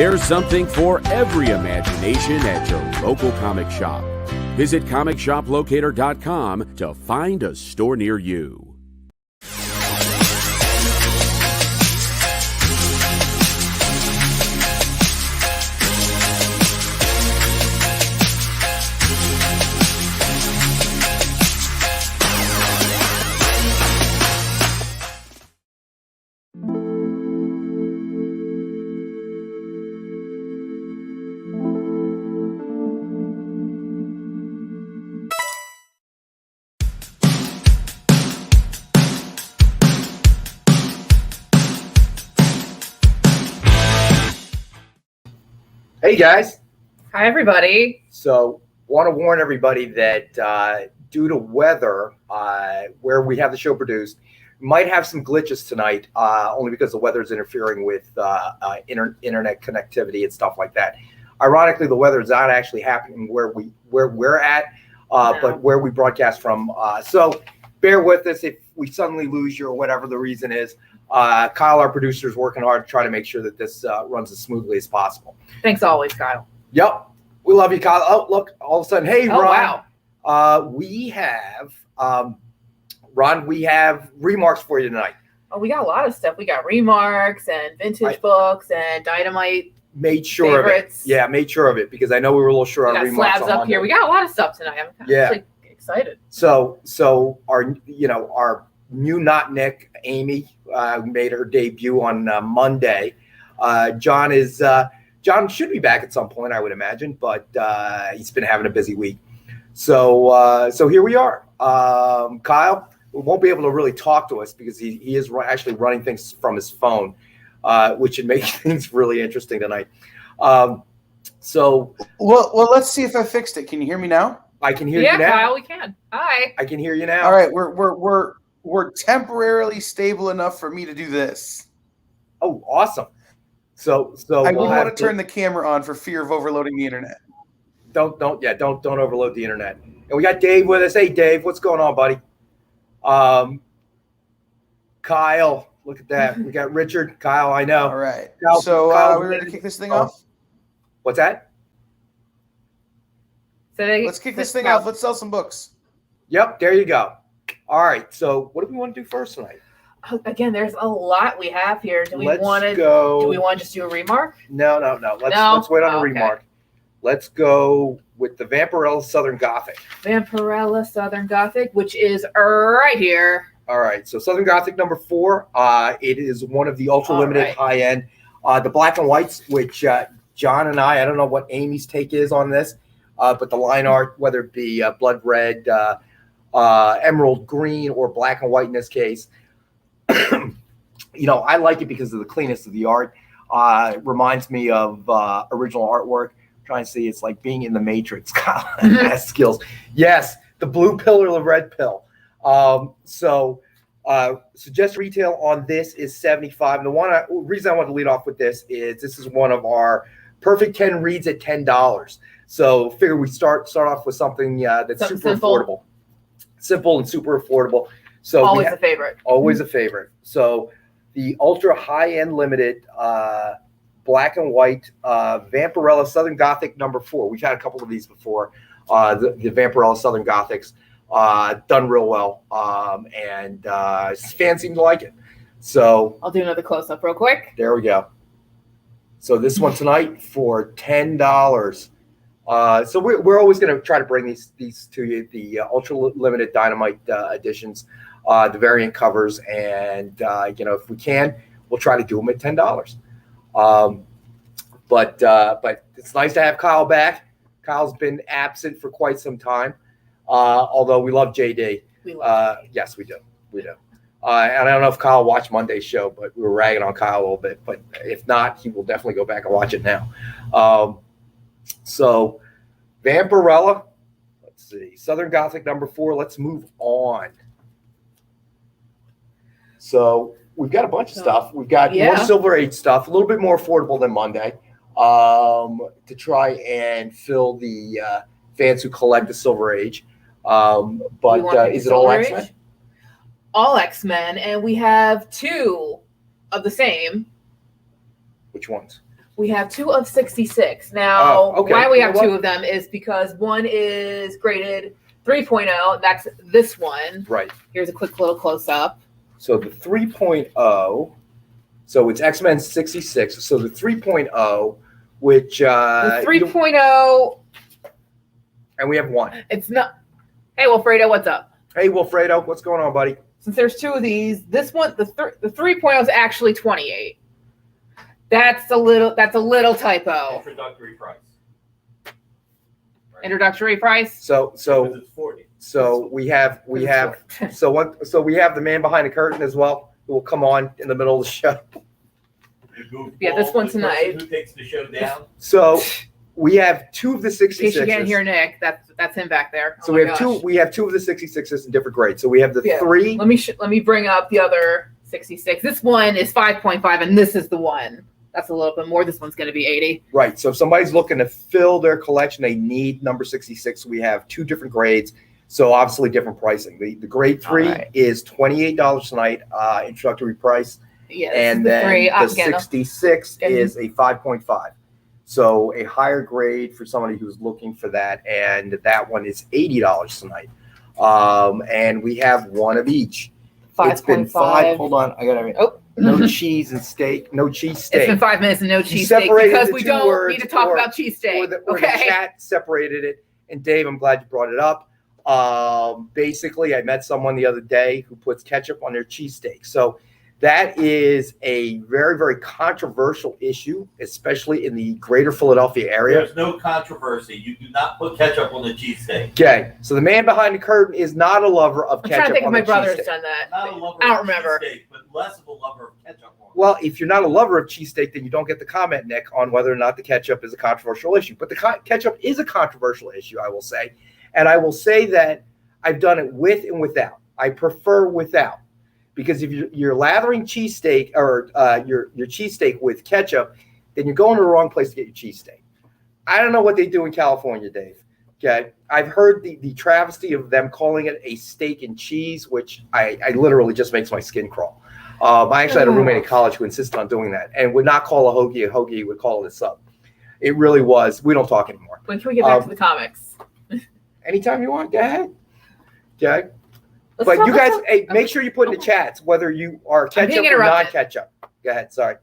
There's something for every imagination at your local comic shop. Visit comicshoplocator.com to find a store near you. Hey guys. Hi everybody. So want to warn everybody that due to weather, where we have the show produced, we might have some glitches tonight, only because the weather is interfering with internet connectivity and stuff like that. Ironically, the weather is not actually happening where we're at, No. but where we broadcast from. So bear with us if we suddenly lose you or whatever the reason is. Kyle, our producer, is working hard to try to make sure that this runs as smoothly as possible. Thanks always, Kyle. Yep. We love you, Kyle. Oh, look, all of a sudden, hey, Oh, Ron. wow. We have, Ron, we have remarks for you tonight. Oh, we got a lot of stuff. We got remarks and vintage books and dynamite Made sure favorites. of it. Yeah, made sure of it because I know we were a little short We on got remarks slabs on up Monday. here. We got a lot of stuff tonight. I'm actually excited. So our new Not Nick, Amy, made her debut on Monday. John should be back at some point, I would imagine, but he's been having a busy week. So here we are. Kyle won't be able to really talk to us because he is actually running things from his phone, which should make things really interesting tonight. Well, let's see if I fixed it. Can you hear me now? I can hear you now. Yeah, Kyle, we can. Hi. I can hear you now. All right, we're temporarily stable enough for me to do this. Oh, awesome. So I we'll don't have want to turn the camera on for fear of overloading the internet. Don't overload the internet. And we got Dave with us. Hey, Dave, what's going on, buddy? Kyle, look at that. We got Richard. Kyle, I know. All right. Kyle, So Kyle, we ready to kick this thing off? What's that? Let's kick this thing off. Let's sell some books. Yep, there you go. All right. So what do we want to do first tonight? Again, there's a lot we have here. Do we want to just do a remark? No. Let's wait on a remark. Let's go with the Vampirella Southern Gothic. Vampirella Southern Gothic, which is right here. All right. So Southern Gothic number 4. It is one of the ultra limited high end. The black and whites, which John and I don't know what Amy's take is on this, but the line art, whether it be blood red, emerald green, or black and white in this case, I like it because of the cleanness of the art. It reminds me of original artwork. I'm trying to see, it's like being in the Matrix. Has skills. Yes, the blue pill or the red pill. Suggest retail on this is $75. And the reason I want to lead off with this is one of our perfect 10 reads at $10. So figure we start off with something that's super affordable, simple and super affordable. So always a favorite. Always a favorite. So the ultra high-end limited black and white Vampirella Southern Gothic number 4. We've had a couple of these before. The Vampirella Southern Gothics done real well, and fans seem to like it. So I'll do another close-up real quick. There we go. So this one tonight for $10. So we're always going to try to bring these to you, the ultra limited dynamite editions, the variant covers, and if we can, we'll try to do them at $10. But it's nice to have Kyle back. Kyle's been absent for quite some time, although we love JD. Yes, we do. And I don't know if Kyle watched Monday's show, but we were ragging on Kyle a little bit. But if not, he will definitely go back and watch it now. So Vampirella, let's see, Southern Gothic number 4. Let's move on. So we've got a bunch of stuff. We've got more Silver Age stuff, a little bit more affordable than Monday, to try and fill the fans who collect the Silver Age. But is it all X-Men? All X-Men, and we have 2 of the same. Which ones? We have 2 of 66. Now, okay. why we have 2 of them is because one is graded 3.0. That's this one. Right. Here's a quick little close-up. So the 3.0, so it's X-Men 66. So the 3.0, which... The 3.0... And we have 1. It's not... Hey, Wilfredo, what's up? Hey, Wilfredo, what's going on, buddy? Since there's 2 of these, this one, the 3.0 is actually 28. That's a little typo. Introductory price. Right. Introductory price. So Because it's 40. so we have so we have the man behind the curtain as well, who will come on in the middle of the show. Yeah, this one The person tonight. Who takes the show down? So we have 2 of the In case you 66s. can't hear Nick, that's him back there. So Oh we my have gosh. we have 2 of the 66s in different grades. So we have the Yeah. 3. Let me bring up the other 66. This one is 5.5, and this is the one. That's a little bit more. This one's going to be 80. Right. So if somebody's looking to fill their collection, they need number 66. We have 2 different grades. So obviously different pricing. The grade 3 All right. is $28 tonight, introductory price. Yeah, And the then 3. the Again, 66 and- is a 5.5. So a higher grade for somebody who's looking for that. And that one is $80 tonight. And we have 1 of each. It's been 5. 5.5. Hold on. I got everything. Oh. No cheese and steak. No cheese steak. It's been 5 minutes and no You cheesesteak separated because the we 2 don't words, need to talk or- about cheesesteak. Or the Okay. chat separated it. And Dave, I'm glad you brought it up. Basically, I met someone the other day who puts ketchup on their cheesesteak. So that is a very, very controversial issue, especially in the greater Philadelphia area. There's no controversy. You do not put ketchup on the cheesesteak. Okay, so the man behind the curtain is not a lover of I'm trying to ketchup think if on my the brother has cheesesteak. done that. Not a lover I don't of remember. cheesesteak, but less of a lover of ketchup on it. Well, if you're not a lover of cheesesteak, then you don't get the comment, Nick, on whether or not the ketchup is a controversial issue. But the ketchup is a controversial issue, I will say. And I will say that I've done it with and without. I prefer without. Because if you're lathering cheesesteak or your cheesesteak with ketchup, then you're going to the wrong place to get your cheesesteak. I don't know what they do in California, Dave. Okay, I've heard the travesty of them calling it a steak and cheese, which I literally just makes my skin crawl. I actually had a roommate in college who insisted on doing that and would not call a hoagie a hoagie, would call it a sub. It really was. We don't talk anymore. When can we get back to the comics? Anytime you want, go ahead. Okay. Let's But talk- you let's guys, talk- hey, make sure you put in the chats whether you are ketchup or interrupted. non-ketchup. Go ahead. Sorry.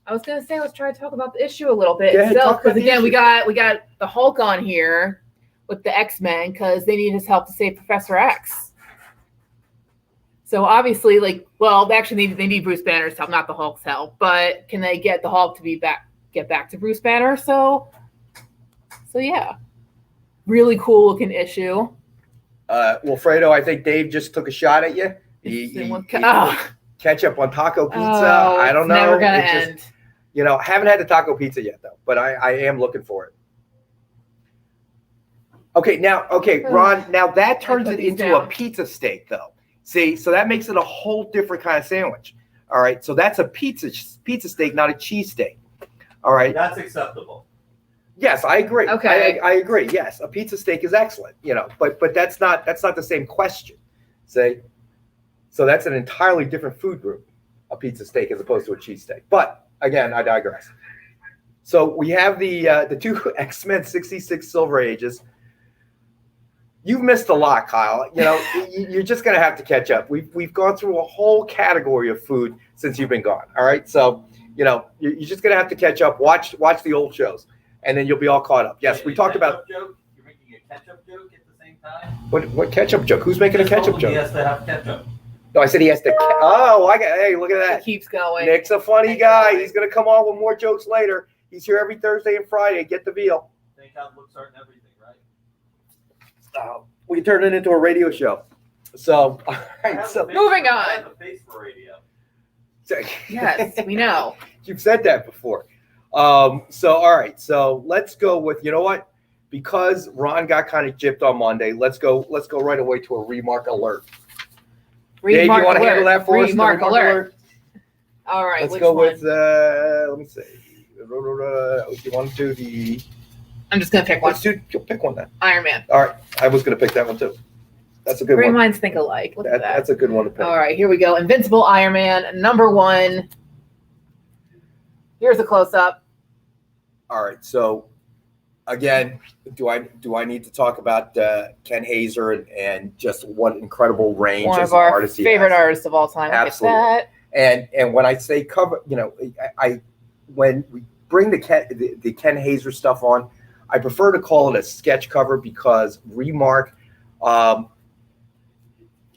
I was gonna say let's try to talk about the issue a little bit Go ahead, itself talk about because the again issue. we got the Hulk on here with the X-Men because they need his help to save Professor X. So obviously, actually they need Bruce Banner's help, not the Hulk's help. But can they get the Hulk to get back to Bruce Banner? So yeah, really cool looking issue. Wilfredo, I think Dave just took a shot at you. He ketchup on taco pizza. I don't know. Never gonna It just- end. haven't had the taco pizza yet though, but I am looking for it. Okay, Ron, now that turns put it these into a down. pizza steak though. See, so that makes it a whole different kind of sandwich. All right, so that's a pizza steak, not a cheesesteak. All right. That's acceptable. Yes, I agree. Okay. I agree. Yes, a pizza steak is excellent, but that's not the same question. See? So that's an entirely different food group, a pizza steak as opposed to a cheesesteak. But again, I digress. So we have the 2 X-Men 66 Silver Ages. You've missed a lot, Kyle. You're just gonna have to catch up. We've gone through a whole category of food since you've been gone. All right, so you're just gonna have to catch up. Watch the old shows, and then you'll be all caught up. Yes, we talked about. Joke? You're making a ketchup joke at the same time. What ketchup joke? Who's making a ketchup He joke? has to have ketchup. No, I said he has to. Hey, look at It that. keeps going. Nick's a funny guy. He's gonna come on with more jokes later. He's here every Thursday and Friday. Get the veal. Thank God looks aren't everything, right? We can turn it into a radio show. So, all right. So, Moving on. I have a face for radio. Yes, we know. You've said that before. So, all right. So let's go with, you know what? Because Ron got kind of gypped on Monday, let's go right away to a remark alert. Dave, you want to handle that for us? Remark alert. All right. Let's which go one? with, let me see. If you want to do the, I'm just gonna pick one. pick one then. Iron Man. All right. I was going to pick that one too. That's a good Great one. minds think alike. Look at that. That's a good one to pick. All right, here we go. Invincible Iron Man, #1. Here's a close up. All right. So again, do I need to talk about Ken Hazer and just what incredible range One as of an our artist he favorite has. artists of all time. Absolutely. Look at And when I say cover, I when we bring the Ken Hazer stuff on, I prefer to call it a sketch cover because Remark,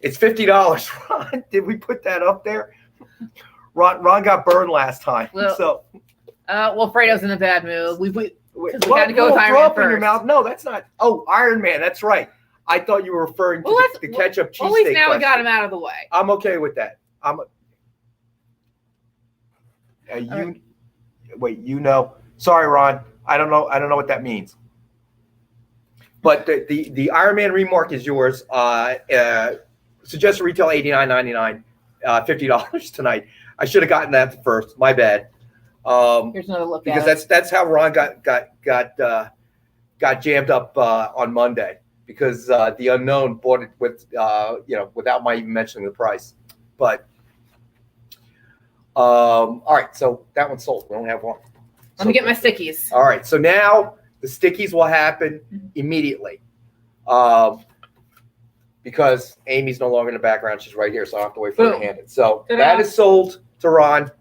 it's $50. Ron, did we put that up there? Ron got burned last time, Well, so. well, Fredo's in a bad mood. We What? had to go with Throw Iron Man up in your first. mouth. No, that's not. Oh, Iron Man. That's right. I thought you were referring to the ketchup cheesesteak. Well, at least now we question. got him out of the way. I'm okay with that. Wait. Sorry, Ron. I don't know what that means. But the Iron Man Remark is yours. Suggested retail $89.99, $50 tonight. I should have gotten that first. My bad. Here's another look Because at it. that's how Ron got jammed up on Monday because the unknown bought it with without my even mentioning the price. But all right, so that one's sold. We only have one. Let me get my stickies. All right, so now the stickies will happen immediately. Because Amy's no longer in the background, she's right here, so I don't have to wait for her to hand it. So that is sold to Ron.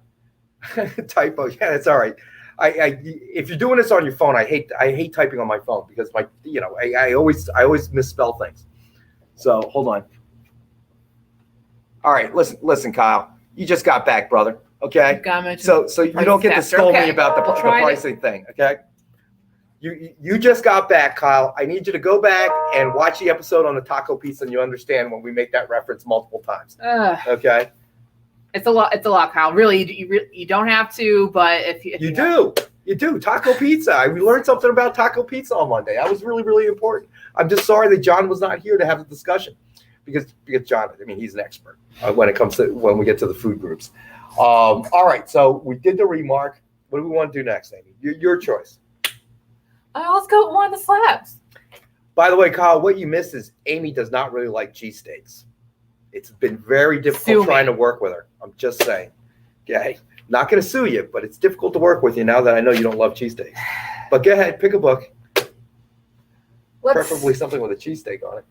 Typo, yeah, that's all right. If you're doing this on your phone, I hate typing on my phone because I always misspell things. So hold on. All right, listen, Kyle, you just got back, brother. Okay, so you don't get to scold me about the pricing thing. Okay, you just got back, Kyle. I need you to go back and watch the episode on the taco pizza, and you understand when we make that reference multiple times. Okay. It's a lot, Kyle. Really, you don't have to, but if you do taco pizza. We learned something about taco pizza on Monday. That was really, really important. I'm just sorry that John was not here to have the discussion because John, I mean, he's an expert when we get to the food groups. All right, so we did the Remark. What do we want to do next, Amy? Your choice. Let's go with one of the slabs. By the way, Kyle, what you missed is Amy does not really like cheesesteaks. It's been very difficult trying to work with her. I'm just saying. Okay. Not going to sue you, but it's difficult to work with you now that I know you don't love cheesesteaks. But go ahead, pick a book. Preferably something with a cheesesteak on it.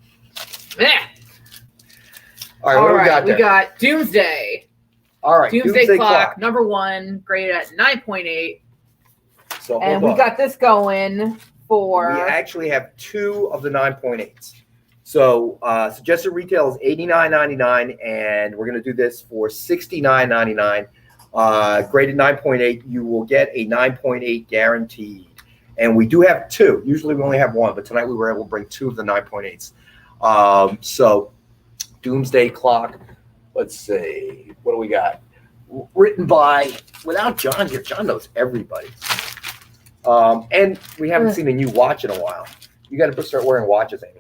Yeah. All right, what do we got there? We got Doomsday. All right, Doomsday Clock, number 1, graded at 9.8. So and we got this going for... We actually have 2 of the 9.8s. So suggested retail is $89.99, and we're going to do this for $69.99. Graded 9.8, you will get a 9.8 guaranteed. And we do have 2. Usually we only have 1, but tonight we were able to bring 2 of the 9.8s. So Doomsday Clock, let's see, what do we got? Written by, without John here, John knows everybody. And we haven't seen a new watch in a while. You got to start wearing watches, Amy.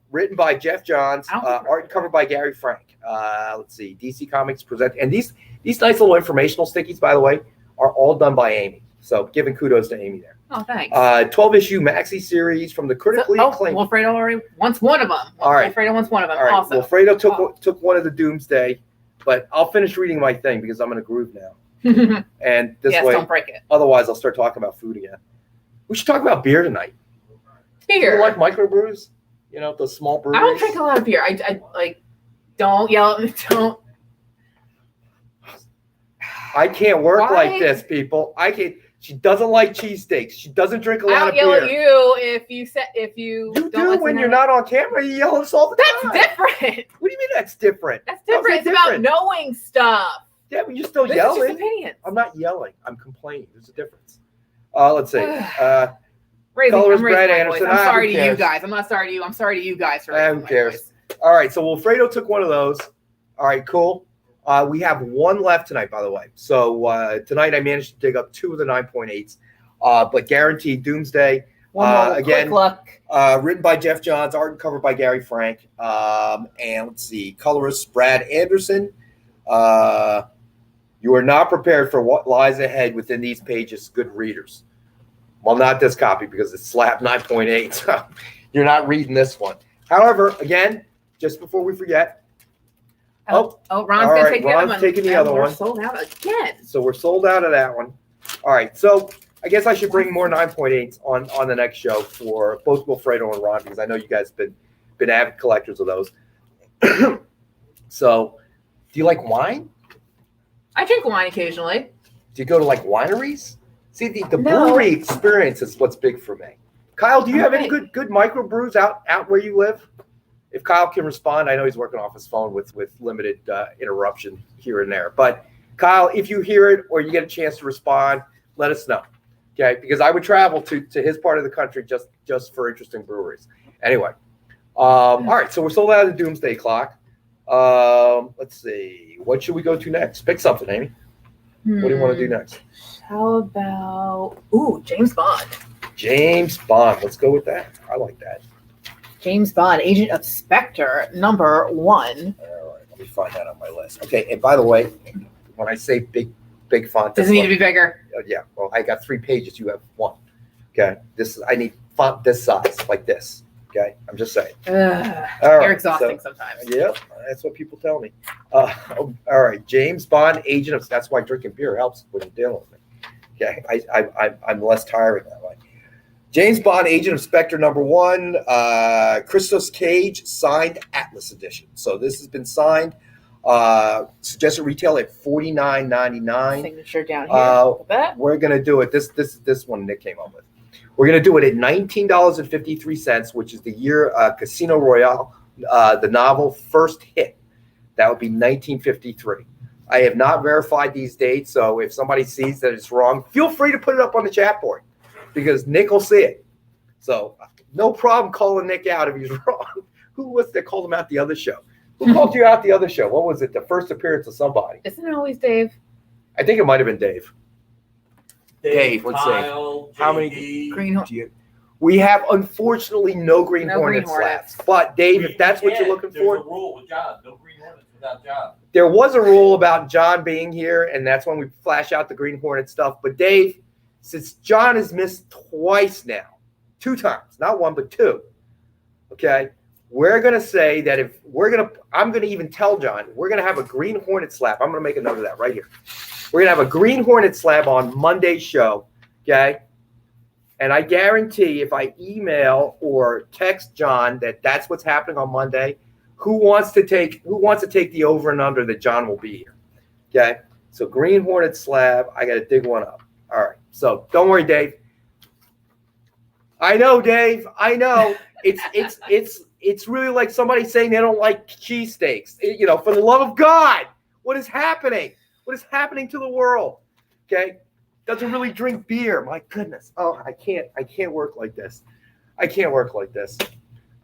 Written by Jeff Johns, art and cover by Gary Frank. Let's see, DC Comics present, and these nice little informational stickies, by the way, are all done by Amy. So giving kudos to Amy there. Oh, thanks. 12-issue maxi series from the critically acclaimed. Wilfredo already wants one of them. All right. Wilfredo wants one of them. All right. Also. Wilfredo took one of the Doomsday, but I'll finish reading my thing because I'm in a groove now. And this way, don't break it. Otherwise, I'll start talking about food again. We should talk about beer tonight. Beer. You like microbrews? You know, those small breweries? I don't drink a lot of beer. I like, don't yell at me. Don't. I can't work like this, people. I can't. She doesn't like cheesesteaks. She doesn't drink a lot of beer. I'll yell at you if you You do when you're not on camera. You yell at us all the time. That's different. What do you mean that's different? That's different. It's about knowing stuff. Yeah, but you're still This yelling. is just opinions. I'm not yelling. I'm complaining. There's a difference. Let's see. Colorist Brad Anderson. I'm sorry to you guys. I'm not sorry to you. I'm sorry to you guys for who cares? All right, so Wilfredo took one of those. All right, cool. We have 1 left tonight, by the way. So tonight I managed to dig up 2 of the 9.8s, but guaranteed Doomsday. Again, written by Jeff Johns, art and cover by Gary Frank. And let's see, colorist Brad Anderson. You are not prepared for what lies ahead within these pages, good readers. Well, not this copy because it's slab 9.8. So you're not reading this one. However, again, just before we forget. Ron's going to take the other one. Taking the other one. We're sold out again. So we're sold out of that one. All right. So I guess I should bring more 9.8s on the next show for both Wilfredo and Ron, because I know you guys have been avid collectors of those. So, do you like wine? I drink wine occasionally. Do you go to like wineries? See, the No. brewery experience is what's big for me. Kyle, do you have any good microbrews out where you live? If Kyle can respond, I know he's working off his phone with limited interruption here and there. But Kyle, if you hear it or you get a chance to respond, let us know. Okay, because I would travel to his part of the country just for interesting breweries. Anyway, all right, so we're sold out of the Doomsday Clock. Let's see, what should we go to next? Pick something, Amy. What do you want to do next? How about James Bond? James Bond. Let's go with that. I like that. James Bond, Agent of Spectre, number 1. All right, let me find that on my list. Okay, and by the way, when I say big font, Doesn't need to be bigger. yeah. Well, I got 3 pages. You have 1. Okay, I need font this size, like this. Okay, I'm just saying. You're exhausting sometimes. Yep, that's what people tell me. All right, James Bond, Agent of. That's why drinking beer helps when you're dealing with me. Okay, I'm less tiring that way. James Bond, Agent of Spectre, number 1, Christos Cage, signed Atlas edition. So this has been signed. Suggested retail at $49.99. Signature down here. We're gonna do it. This one Nick came up with. We're gonna do it at $19.53, which is the year Casino Royale, the novel first hit. That would be 1953. I have not verified these dates, so if somebody sees that it's wrong, feel free to put it up on the chat board, because Nick will see it. So no problem calling Nick out if he's wrong. Who was that called him out the other show? Who called you out the other show? What was it? The first appearance of somebody. Isn't it always Dave? I think it might have been Dave. Dave, let's see. Kyle, How many JD. Green Hornet. do you? We have unfortunately no Green No Hornet Green Hornets. slabs. But Dave, if that's what you're looking There's for, a rule with John. No Green Hornets without John. there was a rule about John being here, and that's when we flash out the Green Hornet stuff. But Dave, since John has missed twice now, 2 times, not 1 but 2, okay, we're gonna say that I'm gonna even tell John we're gonna have a Green Hornet slab. I'm gonna make a note of that right here. We're gonna have a Green Hornet slab on Monday's show, okay? And I guarantee if I email or text John that that's what's happening on Monday, who wants to take the over and under that John will be here, okay? So Green Hornet slab, I got to dig one up. All right, so don't worry, Dave. I know, Dave. I know. It's really like somebody saying they don't like cheesesteaks. You know, for the love of God, what is happening? What is happening to the world? Okay, doesn't really drink beer. My goodness. Oh, I can't work like this. I can't work like this.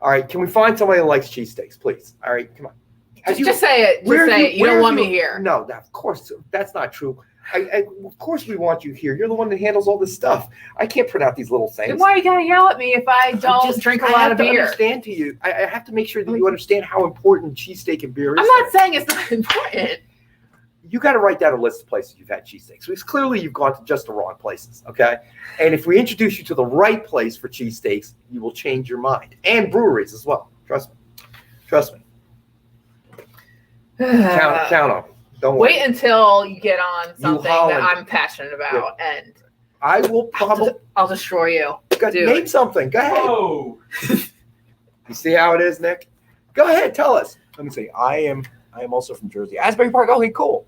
All right, can we find somebody that likes cheesesteaks, please? All right, come on. Just say it. Just say it. You don't want me here. No, of course, that's not true. Of course we want you here. You're the one that handles all this stuff. I can't print out these little things. Then why are you going to yell at me if I don't drink a lot of beer? I have to understand to you. I have to make sure that you understand how important cheesesteak and beer is. I'm not saying it's not important. You got to write down a list of places you've had cheesesteaks, because clearly you've gone to just the wrong places, okay? And if we introduce you to the right place for cheesesteaks, you will change your mind. And breweries as well. Trust me. Count on it. Don't worry. Wait until you get on something that I'm passionate about, and I will probably. I'll destroy you. Name something. Go ahead. Whoa. You see how it is, Nick? Go ahead. Tell us. Let me see. I am also from Jersey. Asbury Park. Okay, cool.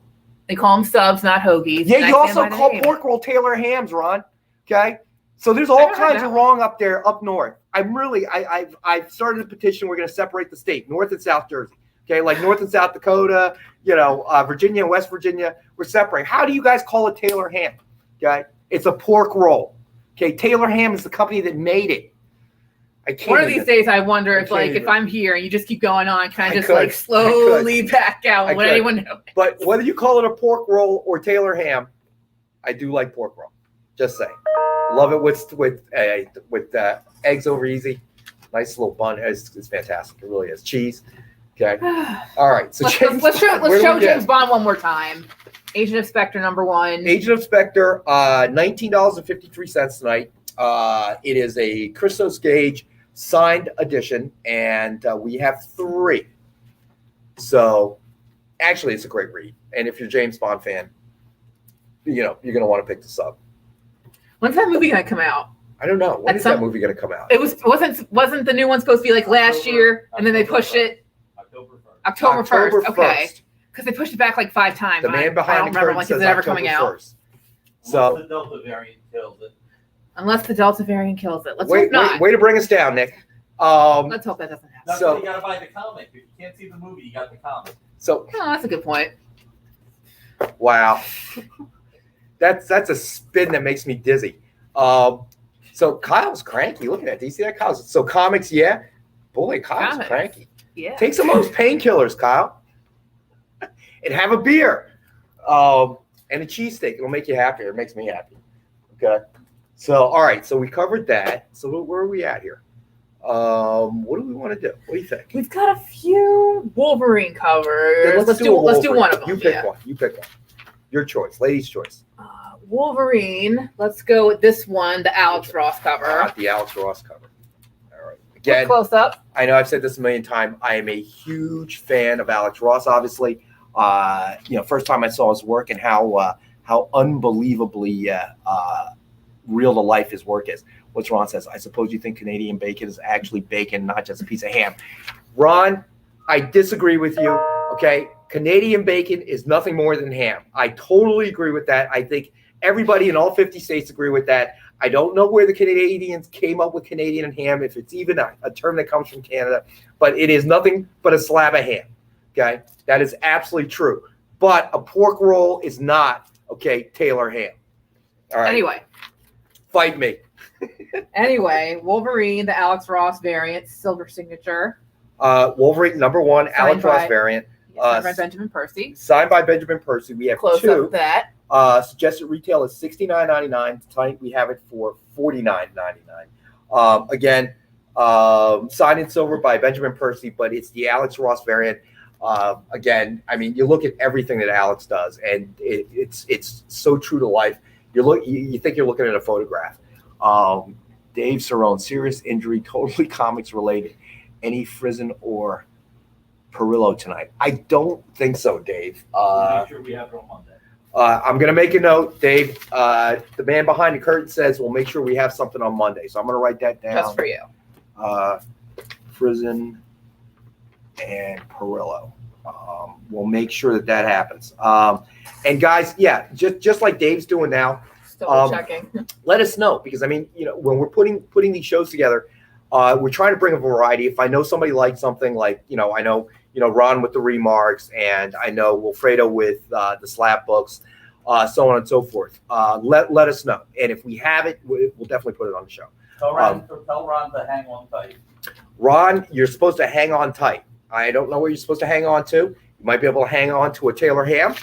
They call them subs, not hoagies. Yeah, you also call pork roll Taylor hams, Ron. Okay. So there's all kinds of wrong up there, up north. I've started a petition. We're going to separate the state, North and South Jersey. Okay, like North and South Dakota, Virginia and West Virginia, we're separating. How do you guys call it Taylor ham? Okay, it's a pork roll. Okay, Taylor ham is the company that made it. One of these days, I wonder if I'm here and you just keep going on, can I just slowly back out? Would anyone know? But whether you call it a pork roll or Taylor ham, I do like pork roll. Just saying, love it with eggs over easy. Nice little bun. It's fantastic. It really is. Cheese. Okay. All right. So let's show James Bond one more time. Agent of Spectre #1. Agent of Spectre, $19.53 tonight. It is a Christos Gage signed edition, and we have 3. So actually, it's a great read. And if you're a James Bond fan, you're going to want to pick this up. When's that movie gonna come out? I don't know. When At is that some- movie going to come out? It wasn't the new one supposed to be like last October- year, and then they pushed it October 1st. October 1st. Okay, 1st. because they pushed it back like 5 times. The and I man don't behind the remember curtain like says is it ever October coming out? 1st. Unless So the Delta variant kills it. Unless the Delta variant kills it. Let's hope not. way to bring us down, Nick. Let's hope that doesn't happen. That's So- why you gotta buy the comic. If you can't see the movie, you got the comic. So Oh, that's a good point. wow, that's a spin that makes me dizzy. So Kyle's cranky. Look at that. Do you see that, Kyle? So comics, yeah. Boy, Kyle's Comics. cranky. Yeah. Take some of those painkillers, Kyle, and have a beer, and a cheesesteak. It'll make you happier. It makes me happy. Okay. So all right. So we covered that. So where are we at here? What do we want to do? What do you think? We've got a few Wolverine covers. Then Let's do Wolverine. one of them. You pick yeah. one. You pick one. Your choice. Ladies' choice. Wolverine. Let's go with this one, the Alex Ross cover. The Alex Ross cover. All right. Look Again, close up. I know I've said this a million times. I am a huge fan of Alex Ross. Obviously, first time I saw his work and how unbelievably real to life his work is. What's Ron says? I suppose you think Canadian bacon is actually bacon, not just a piece of ham. Ron, I disagree with you. Okay, Canadian bacon is nothing more than ham. I totally agree with that. I think everybody in all 50 states agree with that. I don't know where the Canadians came up with Canadian ham, if it's even a term that comes from Canada, but it is nothing but a slab of ham. Okay, that is absolutely true. But a pork roll is not, okay, Taylor ham. All right. Anyway, fight me. Wolverine, the Alex Ross variant, silver signature. Wolverine #1, Alex Ross by- variant, Signed by Benjamin Percy. signed by Benjamin Percy. We have Close two. up that. Suggested retail is $69.99. Tonight we have it for $49.99. Again, signed in silver by Benjamin Percy, but it's the Alex Ross variant. Again, I mean, you look at everything that Alex does, and it's so true to life. You think you're looking at a photograph. Dave Cerrone, serious injury, totally comics related. Any Frizen or Perillo tonight? I don't think so, Dave. Make sure we have it on Monday. I'm going to make a note, Dave. The man behind the curtain says we'll make sure we have something on Monday. So I'm going to write that down. Just for you. Frizen and Perillo. We'll make sure that happens. And guys, yeah, just like Dave's doing now, Still checking. let us know, because I mean, when we're putting these shows together, we're trying to bring a variety. If I know somebody likes something, like I know Ron with the remarks, and I know Wilfredo with the slab books, so on and so forth. Let us know, and if we have it, we'll definitely put it on the show. Tell Ron to hang on tight. Ron, you're supposed to hang on tight. I don't know what you're supposed to hang on to. You might be able to hang on to a Taylor ham,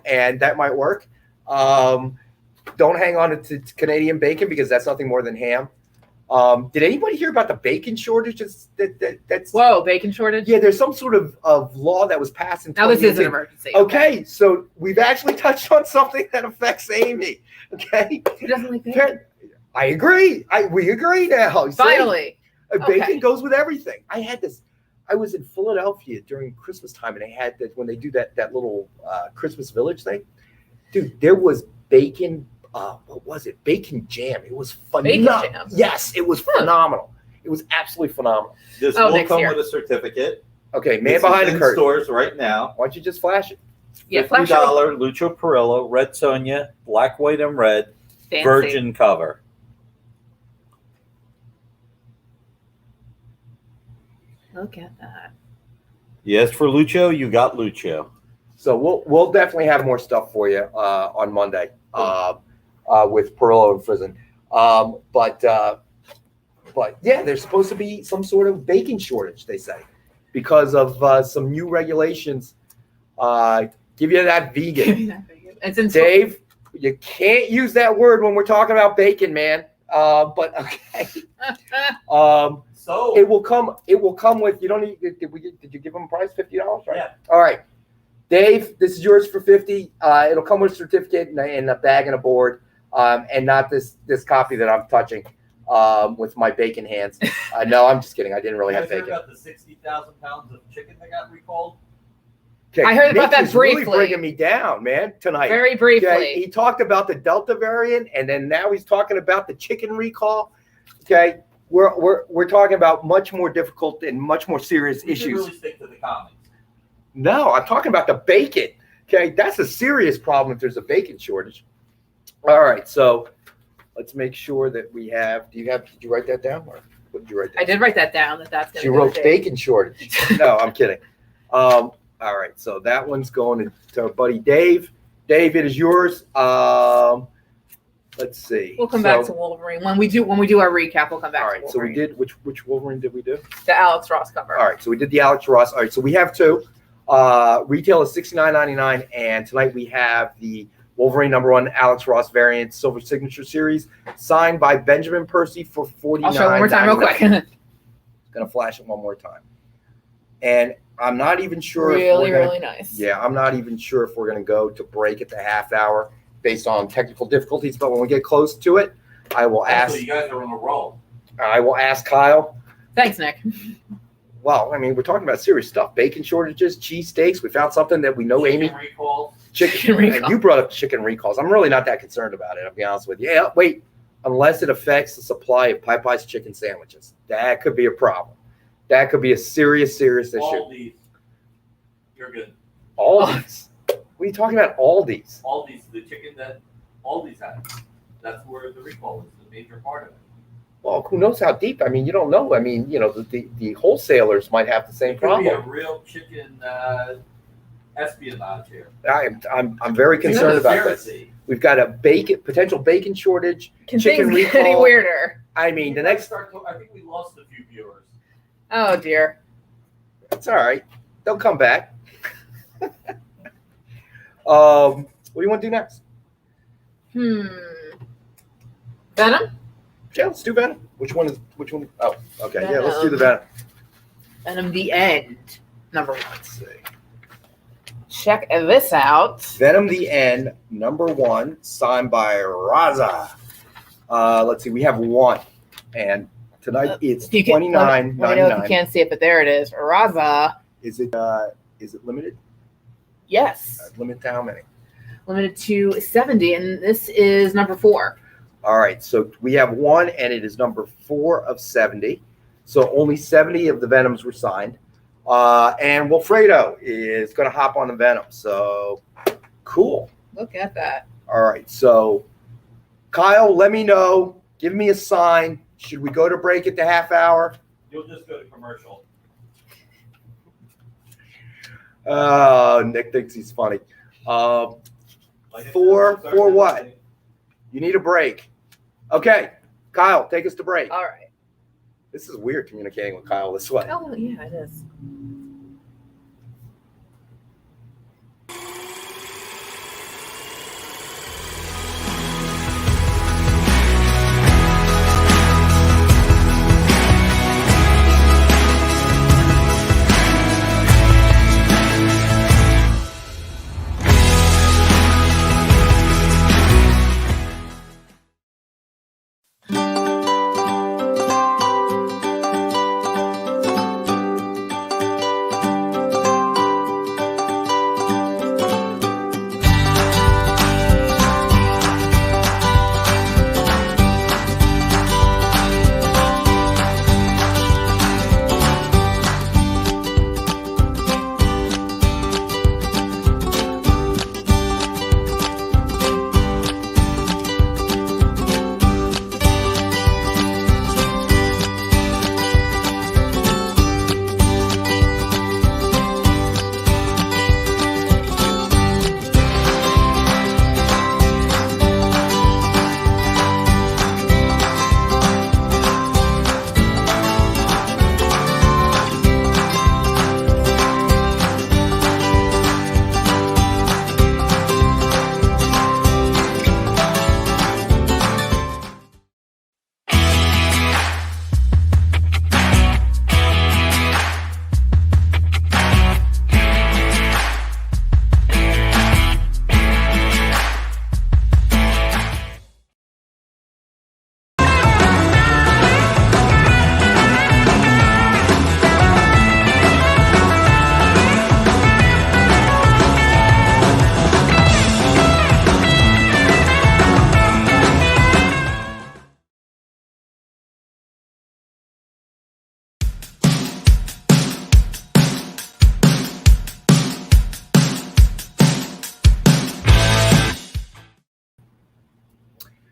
and that might work. Don't hang on to Canadian bacon, because that's nothing more than ham. Did anybody hear about the bacon shortage? That's Whoa, bacon shortage? Yeah, there's some sort of law that was passed in Now this is an 2018. emergency. Okay, so we've actually touched on something that affects Amy. Okay, Who doesn't like bacon? I agree. We agree now. See? Finally. Bacon Okay. goes with everything. I had this. I was in Philadelphia during Christmas time, and they had that when they do that little Christmas village thing. Dude, there was bacon. What was it? Bacon jam. It was phenomenal. Bacon jam? Yes, it was phenomenal. It was absolutely phenomenal. This Oh, will next come year. with a certificate. Okay, man This behind is the in curtain. stores right now. Why don't you just flash it? Yeah, $50 flash it. Lucho Perillo, Red Sonja, Black, White, and Red, Fancy. Virgin cover. Look at that. Yes, for Lucho, you got Lucho. So we'll definitely have more stuff for you on Monday with Perillo and Frizen. But yeah, there's supposed to be some sort of bacon shortage, they say, because of some new regulations. Give you that vegan. It's in Dave, you can't use that word when we're talking about bacon, man. But okay. So It will come with, you don't need, did you give them a price? $50, right? Yeah. All right. Dave, this is yours for $50. It'll come with a certificate and a bag and a board, and not this copy that I'm touching with my bacon hands. No, I'm just kidding. I didn't really you have guys heard bacon. about the 60,000 pounds of chicken that got recalled? Okay, I heard about Nick that is really briefly. bringing me down, man, tonight. Very briefly. Okay, he talked about the Delta variant, and then now he's talking about the chicken recall. Okay, we're talking about much more difficult and much more serious We should issues. really stick to the comics. No, I'm talking about the bacon. Okay, that's a serious problem if there's a bacon shortage. All right, so let's make sure that we have. Did you write that down, or what did you write down? I did write that down. That's going She wrote bacon shortage. No, I'm kidding. All right, so that one's going to our buddy Dave. Dave, it is yours. Let's see. We'll come back to Wolverine when we do our recap. We'll come back. All to right, so we Wolverine. did which Wolverine did we do? The Alex Ross cover. All right, so we did the Alex Ross. All right, so we have two. Retail is $69.99, and tonight we have the Wolverine #1 Alex Ross variant Silver Signature Series, signed by Benjamin Percy for $49.99. I'll show it one more time, real quick. Gonna flash it one more time, and I'm not even sure. Really nice. Yeah, I'm not even sure if we're gonna go to break at the half hour based on technical difficulties. But when we get close to it, I will ask. Actually, you guys are on a roll. I will ask Kyle. Thanks, Nick. Well, I mean, we're talking about serious stuff: bacon shortages, cheesesteaks. We found something that we know, Amy. Recall. Chicken recall. And you brought up chicken recalls. I'm really not that concerned about it. I'll be honest with you. Yeah, wait. Unless it affects the supply of Popeye's chicken sandwiches, that could be a problem. That could be a serious issue. All these. You're good. Aldi's. What are you talking about? Aldi's. All these, the chicken that all these have. That's where the recall is, the major part of it. Well, who knows how deep? I mean, you don't know. I mean, you know, the wholesalers might have the same It could be a problem. real chicken espionage here. I'm very concerned about this. Conspiracy. We've got a potential bacon shortage. Can chicken things get any recall. weirder? I mean, the You guys next. I think we lost a few viewers. Oh dear. It's all right. They'll come back. What do you want to do next? Venom. Yeah, let's do Venom. Which one? Oh, okay. Yeah, let's do the Venom. Venom the End. #1. Let's see. Check this out. Venom the End, #1, signed by Raza. Let's see. We have one, and tonight it's If you can- let me know if you $29.99. can't see it, but there it is. Raza. Is it limited? Yes. Limited to how many? Limited to 70, and this is #4. All right, so we have one, and it is #4 of 70. So only 70 of the Venoms were signed. And Wilfredo is going to hop on the Venom. So cool. Look at that. All right, so Kyle, let me know. Give me a sign. Should we go to break at the half hour? You'll just go to commercial. Nick thinks he's funny. Like I said, For start what? with- You need a break. Okay, Kyle, take us to break. All right. This is weird communicating with Kyle this way. Oh, yeah, it is.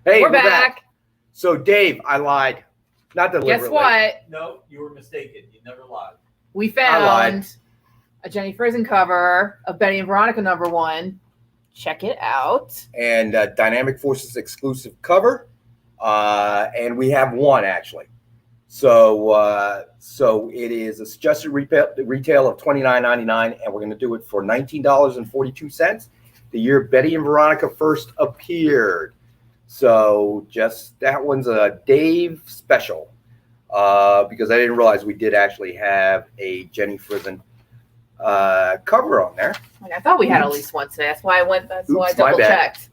Hey, We're back. So, Dave, I lied. Not deliberately. Guess what? No, you were mistaken. You never lied. We lied. found a Jenny Frison cover of Betty and Veronica #1. Check it out. And Dynamic Forces exclusive cover. And we have one, actually. So it is a suggested retail of $29.99, and we're going to do it for $19.42. The year Betty and Veronica first appeared. So just that one's a Dave special, because I didn't realize we did actually have a Jenny Frison cover on there. I thought we had at least one today. That's why I went. That's why I Oops, my double bad. checked.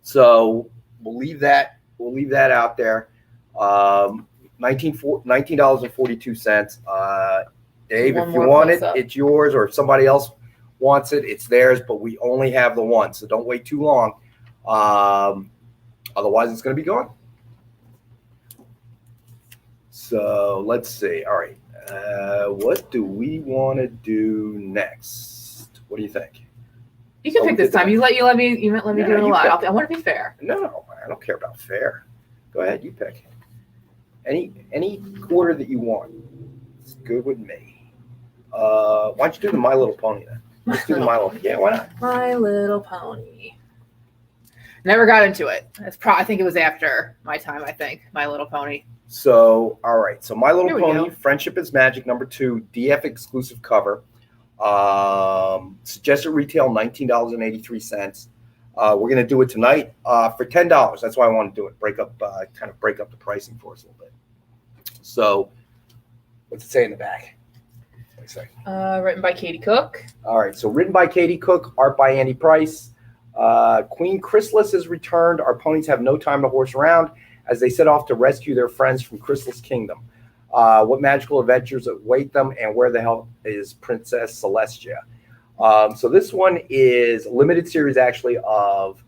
So we'll leave that out there. $19.42. Dave, One if you more want it, close-up. it's yours, or if somebody else wants it, it's theirs, but we only have the one, so don't wait too long. Otherwise it's going to be gone. So let's see. All right. What do we want to do next? What do you think? You can pick this time. You let me do it a you lot. pick. I want to be fair. No, I don't care about fair. Go ahead, you pick. Any quarter that you want. It's good with me. Why don't you do the My Little Pony then? Let's do the My Little. Yeah, why not? My Little Pony. Never got into it. I think it was after my time. I think My Little Pony. So, all right. So, My Little Here we Pony, go. Friendship is Magic #2, DF exclusive cover. Suggested retail $19.83. We're going to do it tonight for $10. That's why I want to do it. Break up the pricing for us a little bit. So, what's it say in the back? Let me see. Written by Katie Cook. All right. So, written by Katie Cook, art by Andy Price. Queen Chrysalis has returned. Our ponies have no time to horse around as they set off to rescue their friends from Chrysalis Kingdom. What magical adventures await them, and where the hell is Princess Celestia? So this one is a limited series, actually, of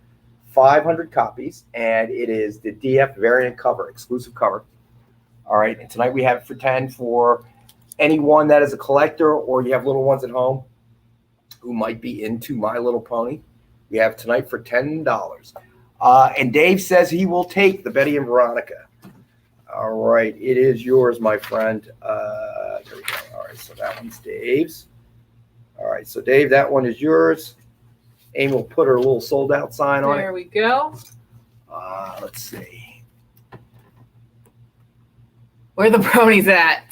500 copies, and it is the DF variant cover, exclusive cover. All right, and tonight we have it for 10 for anyone that is a collector, or you have little ones at home who might be into My Little Pony. We have tonight for $10. And Dave says he will take the Betty and Veronica. All right, it is yours, my friend. There we go. All right, so that one's Dave's. All right, so Dave, that one is yours. Amy will put her little sold out sign on There it. we go. Let's see. Where the ponies at?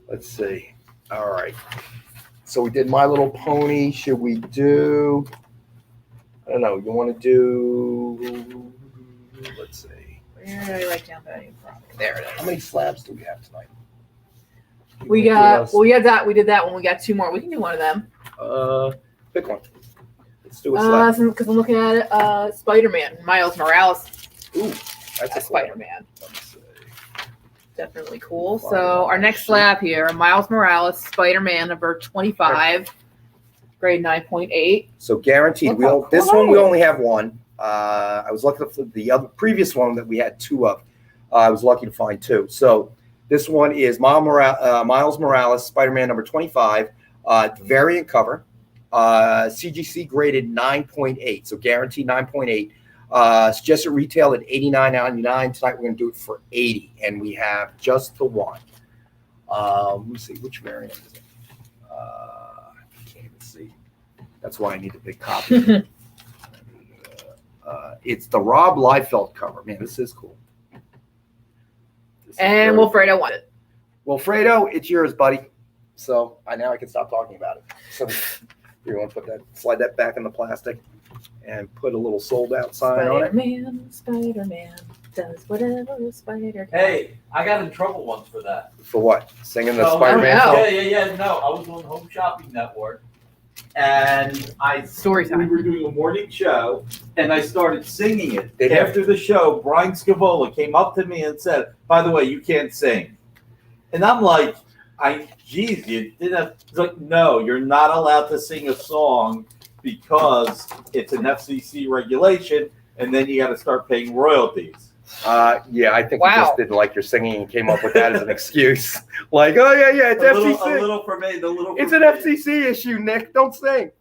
Let's see. All right. So we did My Little Pony. Should we do? I don't know. You want to do? Let's see. Where did I write down Betty and Veronica? There it How is. many slabs do we have tonight? We had that. We did that one. We got 2 more. We can do one of them. Pick one. Let's do a slab. Because I'm looking at it. Spider-Man, Miles Morales. Ooh, that's a cool one. Spider-Man. Let me see. Definitely cool. Fine. So our next slab here, Miles Morales, Spider-Man #25, grade 9.8. So guaranteed. Look how This one we cool. only have one. I was lucky for the other previous one that we had 2 of. I was lucky to find 2. So this one is Miles Morales, Spider-Man #25, variant cover, CGC graded 9.8. So guaranteed 9.8. Suggested retail at $89.99. Tonight we're going to do it for $80, and we have just the one. Let me see, which variant is it? I can't even see. That's why I need a big copy. It's the Rob Liefeld cover. Man, this is cool. This is And very- Wilfredo won it. Wilfredo, it's yours, buddy. So now I can stop talking about it. So you want to slide that back in the plastic and put a little sold out sign on it. Spider-Man does whatever a spider can. Hey, I got in trouble once for that. For what? Singing the No, Spider-Man no. song? Yeah. No, I was on Home Shopping Network, and Story we time. were doing a morning show, and I started singing it. They have- After the show, Brian Scavola came up to me and said, "By the way, you can't sing." And I'm like, geez, you didn't have, he's like, no, you're not allowed to sing a song because it's an FCC regulation, and then you got to start paying royalties. Yeah, I think you Wow. just didn't like your singing and came up with that as an excuse. Like, oh yeah, it's FCC. A little for me, It's an FCC issue, Nick. Don't sing.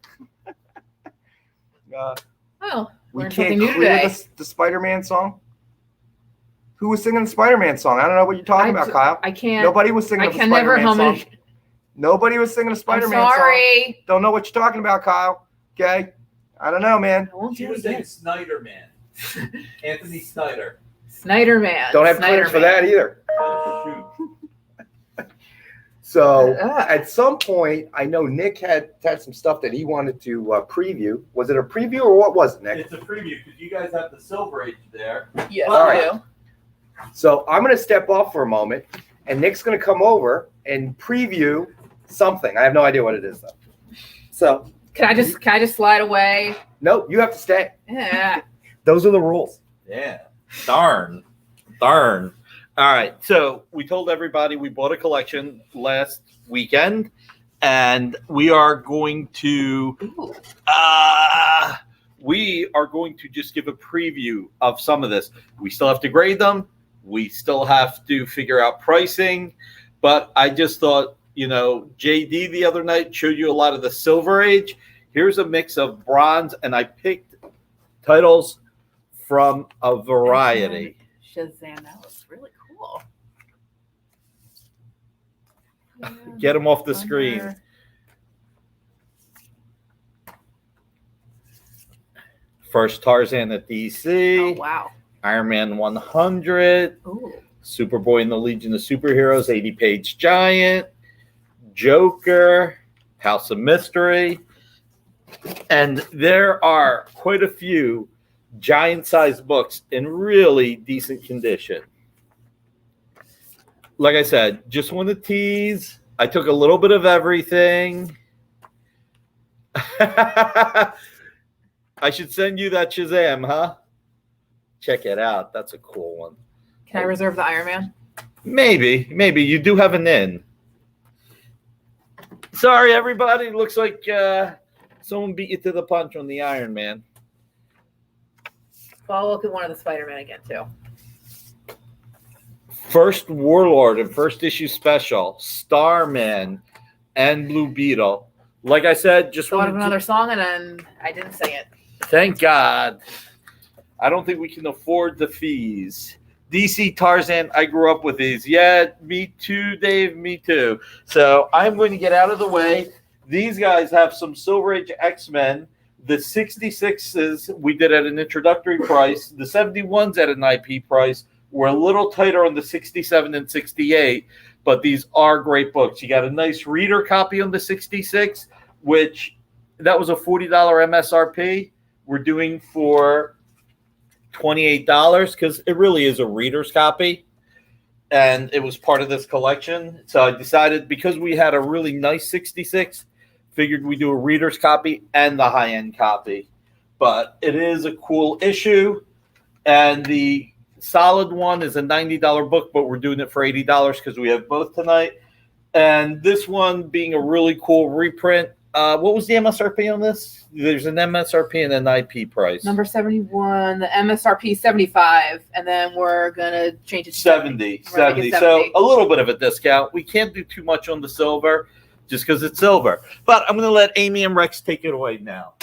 Oh, We learned can't something new clear today. the Spider-Man song. Who was singing the Spider-Man song? I don't know what you're talking about, Kyle. I can't. Nobody was singing I the can never Spider-Man hum song. it. Nobody was singing a I'm Spider-Man song. sorry. Don't know what you're talking about, Kyle. Okay, I don't know, man. I won't She do was it saying again. Snyder Man. Anthony Snyder. Snyder Man. Don't have Snyder clearance for Man. that either. Shoot. So Ah. at some point, I know Nick had some stuff that he wanted to preview. Was it a preview or what was it, Nick? It's a preview because you guys have the Silver Age there. Yes, All I right. do. So I'm going to step off for a moment, and Nick's going to come over and preview something. I have no idea what it is though. So Can I just slide away? no, you have to stay. Yeah. Those are the rules. Yeah. Darn. All right. So we told everybody we bought a collection last weekend, and we are going to Ooh. just give a preview of some of this. We still have to grade them. We still have to figure out pricing, but I just thought, JD the other night showed you a lot of the Silver Age. Here's a mix of bronze, and I picked titles from a variety. Shazam. That looks really cool. Get them off the screen. First Tarzan at Oh, DC, wow. Iron Man 100, Ooh. Superboy and the Legion of Superheroes, 80-page giant, Joker, House of Mystery, and there are quite a few giant-sized books in really decent condition. Like I said, just want to tease. I took a little bit of everything. I should send you that Shazam, huh? Check it out. That's a cool one. Can I reserve the Iron Man? Maybe. You do have an in. Sorry, everybody. Looks like someone beat you to the punch on the Iron Man. Well, I'll look at one of the Spider-Man again, too. First Warlord and first issue special, Starman and Blue Beetle. Like I said, just Thought of wanted another song, and then I didn't sing it. thank God. I don't think we can afford the fees. DC Tarzan, I grew up with these. Yeah, me too, Dave, me too. So I'm going to get out of the way. These guys have some Silver Age X-Men. The 66s we did at an introductory price. The 71s at an IP price. We're a little tighter on the 67 and 68, but these are great books. You got a nice reader copy on the 66, which that was a $40 MSRP. We're doing for $28 because it really is a reader's copy, and it was part of this collection. So I decided, because we had a really nice 66, figured we'd do a reader's copy and the high-end copy. But it is a cool issue, and the solid one is a $90 book, but we're doing it for $80 because we have both tonight. And this one being a really cool reprint. What was the MSRP on this? There's an MSRP and an IP price. Number 71, the MSRP 75, and then we're going to change it to 70. We're gonna make it 70. So 70. a little bit of a discount. We can't do too much on the silver just because it's silver. But I'm going to let Amy and Rex take it away now.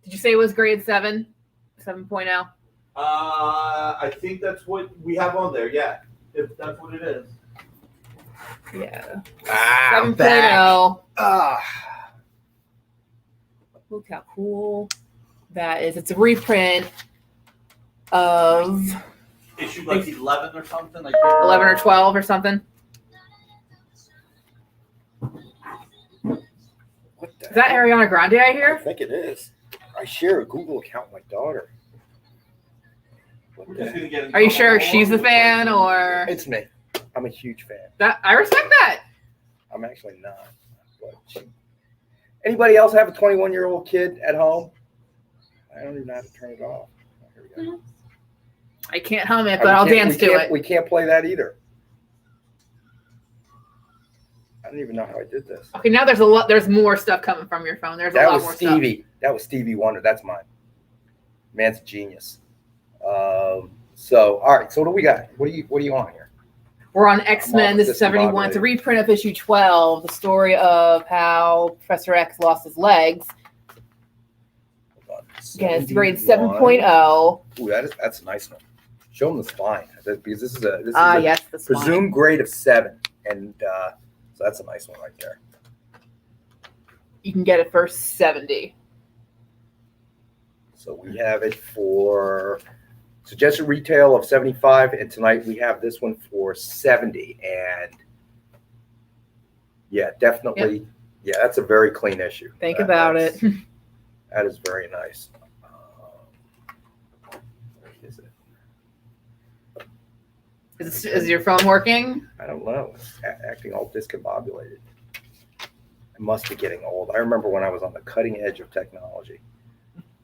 Did you say it was grade 7? 7.0? I think that's what we have on there. Yeah, if that's what it is. Yeah. I'm 7.0. back. Look how cool that is. It's a reprint of Issue like 11 or something. I can't 11 or 12 or something. What the Is that hell? Ariana Grande I I hear? think it is. I share a Google account with my daughter. What We're the just gonna get in Are you trouble. sure she's a fan or It's me. I'm a huge fan. that? I respect that. I'm actually not. But anybody else have a 21-year-old kid at home? I don't even know how to turn it off. Here we go. I can't hum it, We but I'll can't- dance we to can't- it. We can't play that either. I don't even know how I did this. Okay, now there's a lot. There's more stuff coming from your phone. There's a That lot was more Stevie. That was Stevie Wonder. That's mine. Man's a genius. So, all right. So, what do we got? What do you want here? stuff. We're on X-Men. I'm This is 71. It's a reprint of issue 12, the story of how Professor X lost his legs. Again, it's rated 71. 7.0. Ooh, that's a nice one. Show them the spine because this is a Yes, the spine. presumed grade of 7, and so that's a nice one right there. You can get it for 70. So we have it for suggested retail of 75, and tonight we have this one for 70. And yeah, definitely, yeah, that's a very clean issue. Think about it. That is very nice. Where is it? Is your phone working? I don't know. It's acting all discombobulated. It must be getting old. I remember when I was on the cutting edge of technology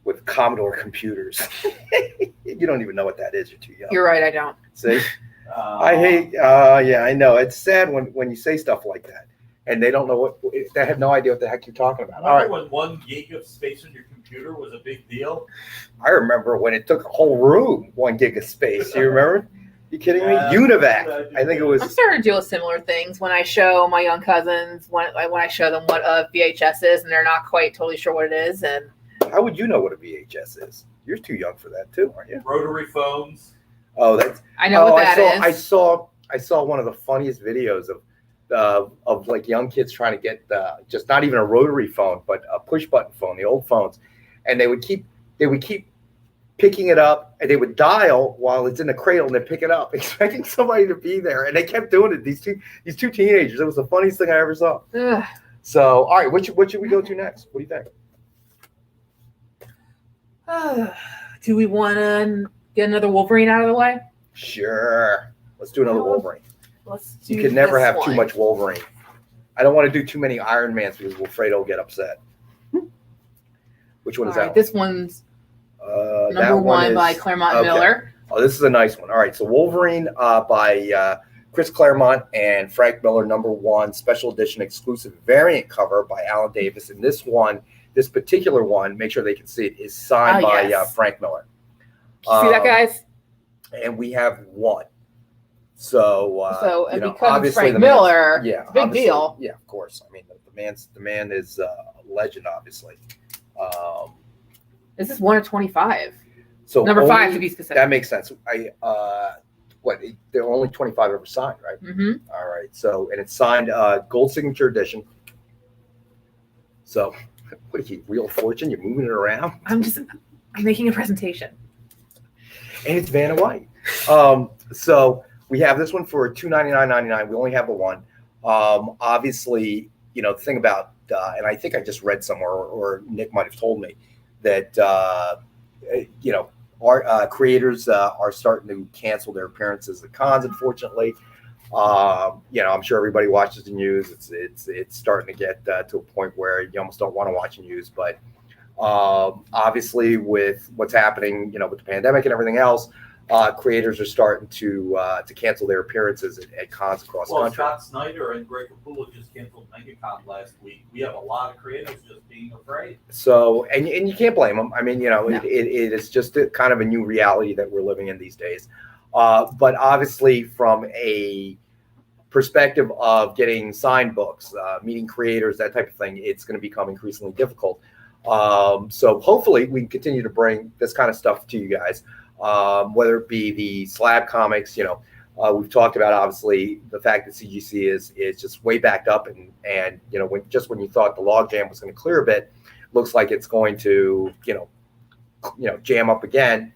with Commodore computers. You don't even know what that is. You're too young. You're right, I don't. See? I hate, yeah, I know. It's sad when you say stuff like that and they don't know they have no idea what the heck you're talking about. All right. When 1 gig of space on your computer was a big deal? I remember when it took a whole room, 1 gig of space. You remember? You kidding me? UNIVAC. I think it was. I'm starting to deal with similar things when I show my young cousins, when I show them what a VHS is and they're not quite totally sure what it is. And how would you know what a VHS is? You're too young for that too, aren't you? Rotary phones. Oh, that's. I know what that is. I saw one of the funniest videos of like young kids trying to get just not even a rotary phone, but a push button phone, the old phones, and they would keep picking it up and they would dial while it's in the cradle and then pick it up, expecting somebody to be there, and they kept doing it. These two teenagers. It was the funniest thing I ever saw. Ugh. So, all right, what should we go to next? What do you think? Do we want to get another Wolverine out of the way? Sure. Let's do another Wolverine. Let's do You can never this have one. too much Wolverine. I don't want to do too many Iron Mans because we're afraid he'll get upset. Which one is All that right, this one's that number one is- by Claremont okay. Miller. Oh, this is a nice one. All right, so Wolverine by Chris Claremont and Frank Miller, number 1, special edition exclusive variant cover by Alan Davis. And this particular one, make sure they can see it, is signed by yes. Frank Miller. See that, guys? And we have 1. So, And you know, because it's obviously Frank the man's- Miller, yeah, it's a big obviously, deal. Yeah, of course. I mean, the man is a legend, obviously. This is 1 of 25. So Number only- 5 to be specific. That makes sense. There are only 25 ever signed, right? Mm-hmm. All right. So, and it's signed gold signature edition. So, what are you, Wheel of Fortune? You're moving it around, I'm making a presentation. and it's Vanna White. So we have this one for $299.99. We only have the one. Obviously, you know, the thing about, and I think I just read somewhere, or Nick might have told me that, you know, our creators are starting to cancel their appearances at cons, unfortunately. You know, I'm sure everybody watches the news. It's starting to get to a point where you almost don't want to watch the news. But obviously, with what's happening, you know, with the pandemic and everything else, creators are starting to cancel their appearances at cons across the country. Scott Snyder and Greg Capullo just canceled MegaCon last week. We have a lot of creators just being afraid. So, and you can't blame them. I mean, you know, No. it is just kind of a new reality that we're living in these days. But obviously, from a perspective of getting signed books, meeting creators, that type of thing, it's going to become increasingly difficult. So hopefully we can continue to bring this kind of stuff to you guys, whether it be the slab comics. You know, we've talked about obviously the fact that CGC is just way backed up, and you know, when you thought the logjam was going to clear a bit, looks like it's going to you know jam up again.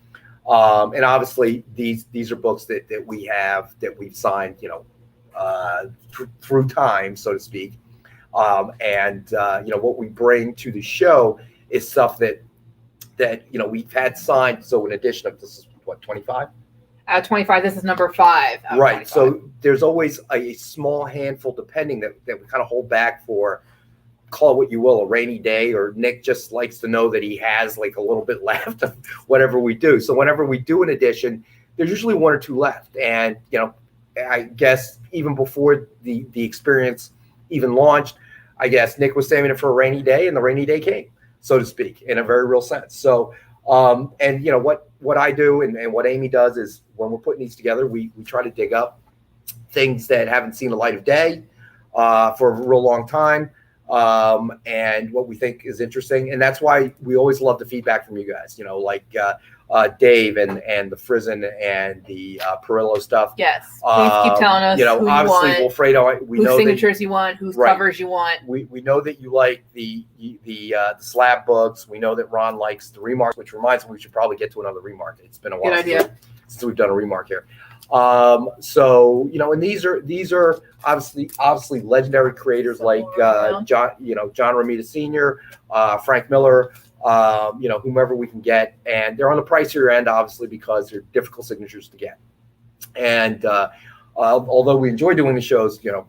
And obviously these are books that we've signed, you know, through time, so to speak. And you know, what we bring to the show is stuff that you know we've had signed. So in addition of this is what 25. Out of 25, this is number 5. Right. So there's always a small handful, depending that we kind of hold back for, call it what you will, a rainy day, or Nick just likes to know that he has like a little bit left of whatever we do. So whenever we do an edition, there's usually 1 or 2 left. And, you know, I guess even before the experience even launched, I guess Nick was saving it for a rainy day, and the rainy day came, so to speak, in a very real sense. So, and you know, what I do and what Amy does is when we're putting these together, we try to dig up things that haven't seen the light of day for a real long time. and what we think is interesting. And that's why we always love the feedback from you guys, like Dave and the Frizen and the Perillo stuff. Yes. Please keep telling us who obviously, you want, Wilfredo, we whose know signatures you want, whose covers you want. We know that you like the slab books. We know that Ron likes the remark, which reminds me we should probably get to another remark. It's been a while since we've done a remark here. So and these are obviously legendary creators like John Romita Sr., Frank Miller, whomever we can get, and they're on the pricier end, obviously, because they're difficult signatures to get. And although we enjoy doing the shows, we don't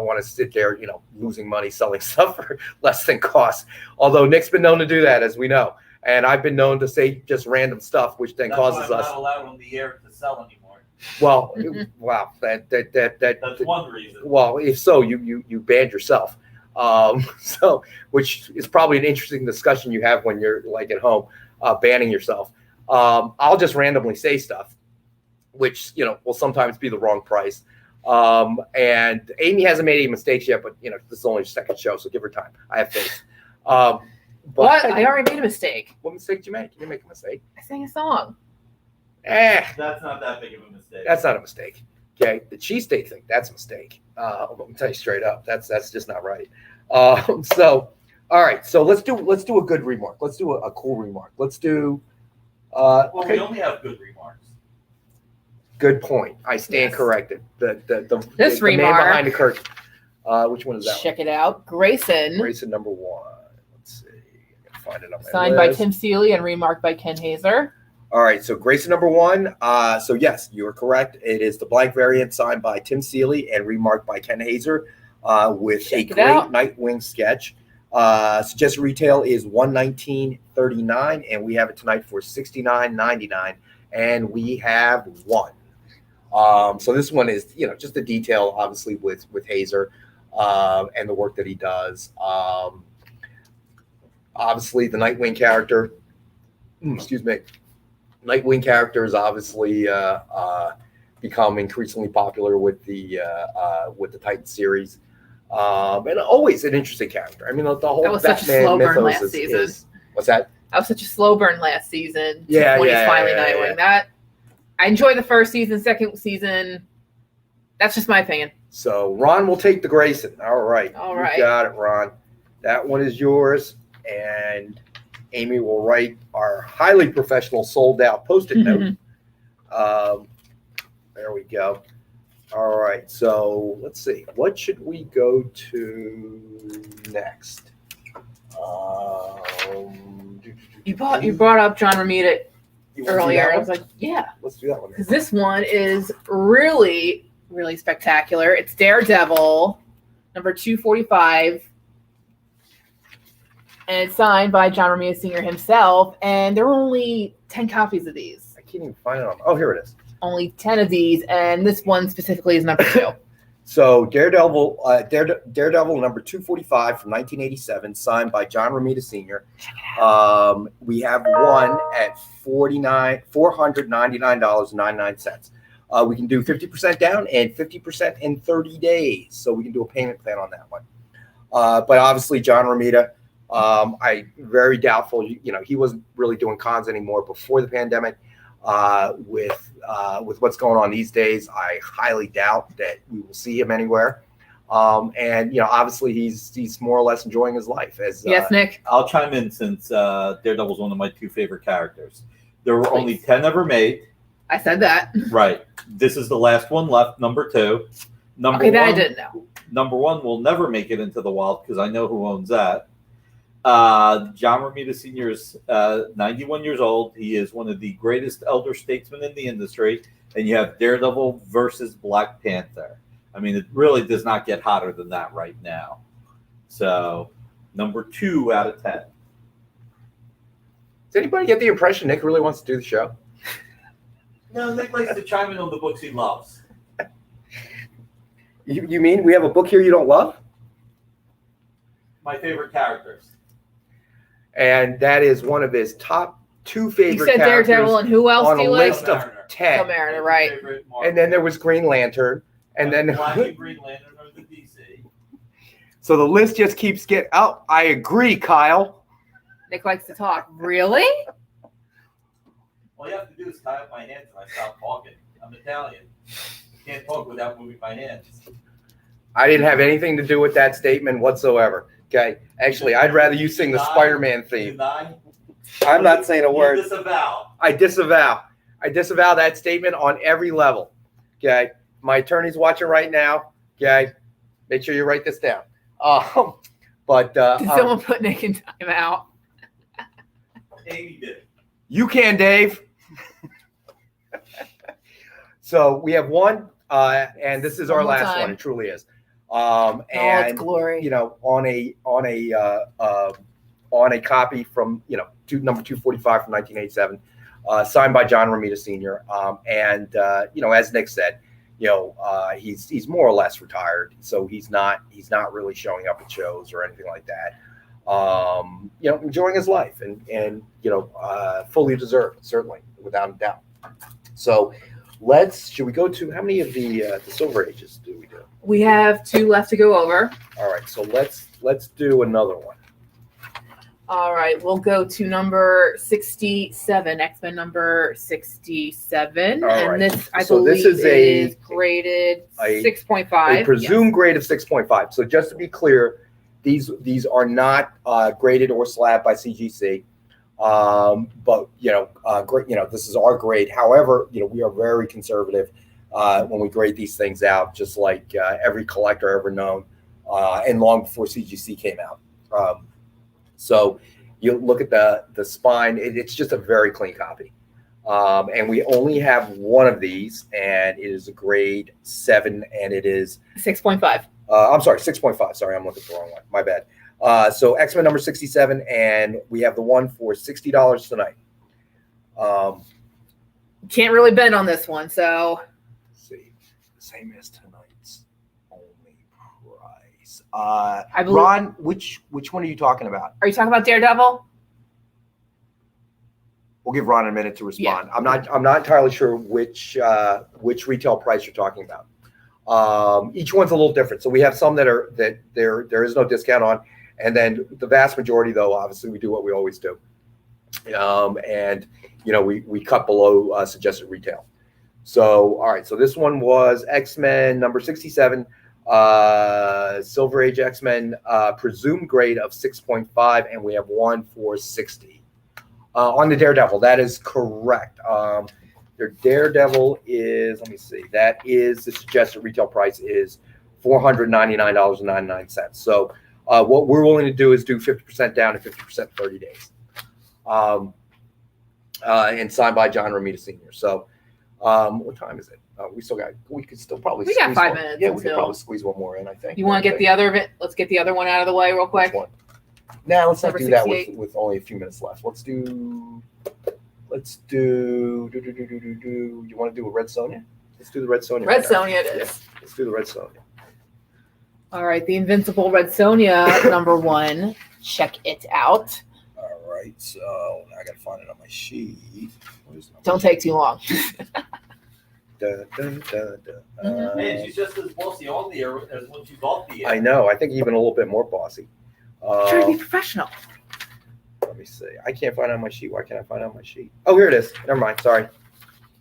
want to sit there, losing money selling stuff for less than cost. Although Nick's been known to do that, as we know, and I've been known to say just random stuff, which then causes us. Not allowed on the air to sell anymore. Well, wow, That's one reason. Well, if so, you banned yourself. Which is probably an interesting discussion you have when you're like at home, banning yourself. I'll just randomly say stuff, which will sometimes be the wrong price. And Amy hasn't made any mistakes yet, but this is only her second show, so give her time. I have faith. But I already made a mistake. What mistake did you make? You didn't make a mistake. I sang a song. That's not that big of a mistake. That's not a mistake. Okay, the cheesesteak thing, that's a mistake. Let me tell you straight up, that's just not right. So, all right, so let's do a good remark. Let's do a cool remark. Let's do. We only have good remarks. Good point. I stand corrected. The remark, man behind the curtain. Which one is that? Check it out, Grayson. Grayson number 1. Let's see. I can find it on my Signed list. by Tim Seeley and remarked by Ken Hazer. All right, so Grayson number 1. So yes, you are correct. It is the blank variant signed by Tim Seeley and remarked by Ken Hazer, with a great Nightwing sketch. Suggested retail is $119.39, and we have it tonight for $69.99, and we have one. So this one is just the detail, obviously, with Hazer and the work that he does. Obviously, the Nightwing character. Excuse me. Nightwing character is obviously become increasingly popular with the Titan series, and always an interesting character. I mean, the whole that was such a Batman slow burn mythos last season. What's that? That was such a slow burn last season. Yeah, when he's finally yeah. Nightwing. That I enjoyed the first season, second season. That's just my opinion. So Ron will take the Grayson. All right, You got it, Ron. That one is yours, and Amy will write our highly professional sold out post-it note. There we go. All right. So let's see. What should we go to next? You brought up John Romita earlier. I was like, yeah. Let's do that one. Because this one is really, really spectacular. It's Daredevil, number 245. And it's signed by John Romita Sr. himself. And there were only 10 copies of these. I can't even find it on. Oh, here it is. Only 10 of these. And this one specifically is number 2. So Daredevil number 245 from 1987, signed by John Romita Sr. We have one at $499.99. We can do 50% down and 50% in 30 days. So we can do a payment plan on that one. But obviously, John Romita, I very doubtful. He wasn't really doing cons anymore before the pandemic. With what's going on these days, I highly doubt that we will see him anywhere. And obviously he's more or less enjoying his life. As yes, Nick. I'll chime in since Daredevil's one of my 2 favorite characters. There were only 10 ever made. I said that. Right. This is the last one left, number 2. Number that one, I didn't know. Number 1 will never make it into the wild because I know who owns that. John Romita Sr. is 91 years old. He is one of the greatest elder statesmen in the industry. And you have Daredevil versus Black Panther. I mean, it really does not get hotter than that right now. So, number 2 out of 10. Does anybody get the impression Nick really wants to do the show? No, Nick likes to chime in on the books he loves. You mean we have a book here you don't love? My favorite characters. And that is one of his top 2 favorite You said characters Daredevil, and who else on do a you like? list of 10. Mariner, right. And then there was Green Lantern. And then Black and Green Lantern are the DC. So the list just keeps getting. Oh, I agree, Kyle. Nick likes to talk. Really? All you have to do is tie up my hands and I stop talking. I'm Italian. I can't talk without moving my hands. I didn't have anything to do with that statement whatsoever. Okay. Actually, I'd rather you sing the Spider-Man theme. I'm not saying a word. Disavow. I disavow that statement on every level. Okay. My attorney's watching right now. Okay. Make sure you write this down. But Did someone put Nick in timeout? Amy did. you can, Dave. So we have one, and this is our One more last time. one. It truly is. Oh, And it's glory. you know, on a copy from number 245 from 1987, signed by John Romita Sr. And as Nick said, he's more or less retired, so he's not really showing up at shows or anything like that. Enjoying his life and fully deserved, certainly, without a doubt. So should we go to how many of the Silver Ages do we do? We have 2 left to go over. All right, so let's do another one. All right, we'll go to number 67, X-Men number 67. All and right. this, I So believe, this is is graded a 6.5. A presumed grade of 6.5. So just to be clear, these are not graded or slabbed by CGC. But this is our grade. However, we are very conservative when we grade these things out, just like every collector ever known, and long before CGC came out. So you look at the spine; it's just a very clean copy. And we only have one of these, and it is a grade 7, and it is 6.5. I'm sorry, 6.5. Sorry, I'm looking at the wrong one. My bad. So X-Men number 67, and we have the one for $60 tonight. Can't really bet on this one, so Let's see, same as tonight's only price. I believe. Ron, which one are you talking about? Are you talking about Daredevil? We'll give Ron a minute to respond. I'm not entirely sure which retail price you're talking about. Each one's a little different. So we have some that there is no discount on, and then the vast majority, though, obviously we do what we always do, and we cut below suggested retail. So all right, so this one was X-Men number 67, Silver Age X-Men, presumed grade of 6.5, and we have one for 60. On the Daredevil, that is correct. Their Daredevil is, let me see, that is the suggested retail price is $499.99. So what we're willing to do is do 50% down and 50% in 30 days. And signed by John Romita Sr. So what time is it? We could still probably We got squeeze 5 one. minutes Yeah, we could until- probably squeeze one more in, I think. You want to get the other of it? Let's get the other one out of the way real quick. Which one? Nah, let's not Number do that 68. with only a few minutes left. Let's do. You want to do a Red Sonja? Let's do the Red Sonja. Red Sonja it is. Let's do the Red Sonja. All right, the Invincible Red Sonja number 1. Check it out. All right, so I got to find it on my sheet. Don't take too long. Man, she's just as bossy on the air as when she's off the air. I know. I think even a little bit more bossy. Try to be professional. Let me see. I can't find it on my sheet. Why can't I find it on my sheet? Oh, here it is. Never mind. Sorry.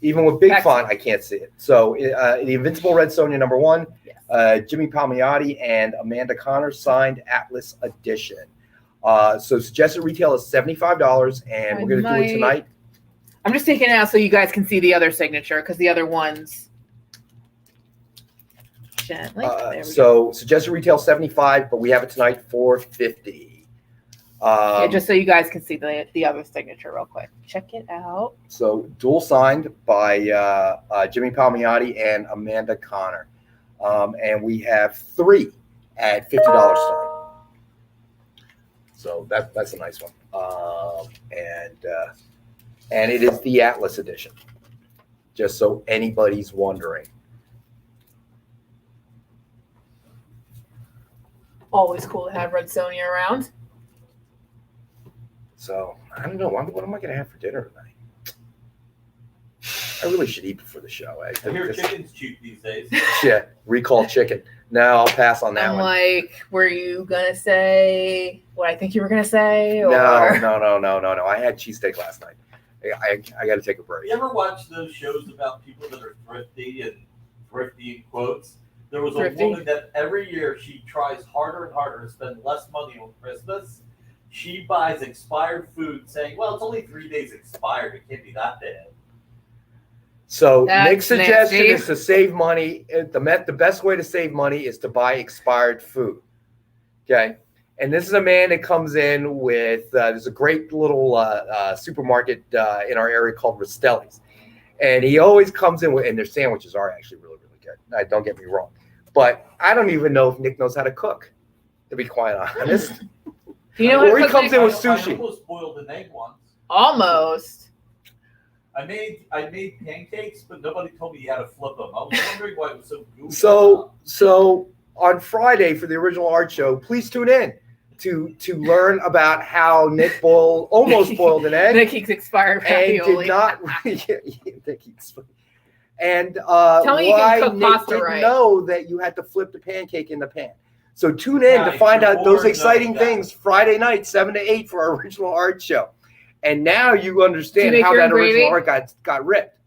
Even with big font, I can't see it. So the Invincible Red Sonja number 1, Yes. Jimmy Palmiotti and Amanda Connor signed Atlas edition. So suggested retail is $75, and we're going to do it tonight. I'm just taking it out so you guys can see the other signature because the other ones. Gently. There we go. So suggested retail 75, but we have it tonight for 50. Yeah, just so you guys can see the other signature real quick. Check it out. So dual signed by Jimmy Palmiotti and Amanda Connor. And we have 3 at $50 tonight. So that's a nice one. And it is the Atlas edition, just so anybody's wondering. Always cool to have Red Sonja around. So I don't know. What am I going to have for dinner tonight? I really should eat before the show. I hear chicken's cheap these days. Yeah, recall chicken. No, I'll pass on that I'm one. like, were you gonna say what I think you were gonna say? Or... No. I had cheesesteak last night. I got to take a break. You ever watch those shows about people that are thrifty in quotes? There was a woman that every year she tries harder and harder to spend less money on Christmas. She buys expired food saying, well, it's only 3 days expired. It can't be that bad. So That's Nick's suggestion nasty. is to save money. The best way to save money is to buy expired food. Okay. And this is a man that comes in with, there's a great little supermarket in our area called Rastelli's. And he always comes in with, and their sandwiches are actually really, really good. Don't get me wrong. But I don't even know if Nick knows how to cook, to be quite honest. Do you know Or he how to comes cook? in with I sushi. almost boiled an egg once. Almost. I made pancakes, but nobody told me you had to flip them. I was wondering why it was so goofy. So on Friday for the original art show, please tune in to learn about how Nick almost boiled an egg. Nick eats expired And ravioli. did not. And Tell me you why can cook Nick pasta didn't right. know that you had to flip the pancake in the pan. So tune in to Nice. find You're out those bored exciting knowing that. things Friday night, 7 to 8 for our original art show. And now you understand Do you make how your that own original gravy? art got ripped.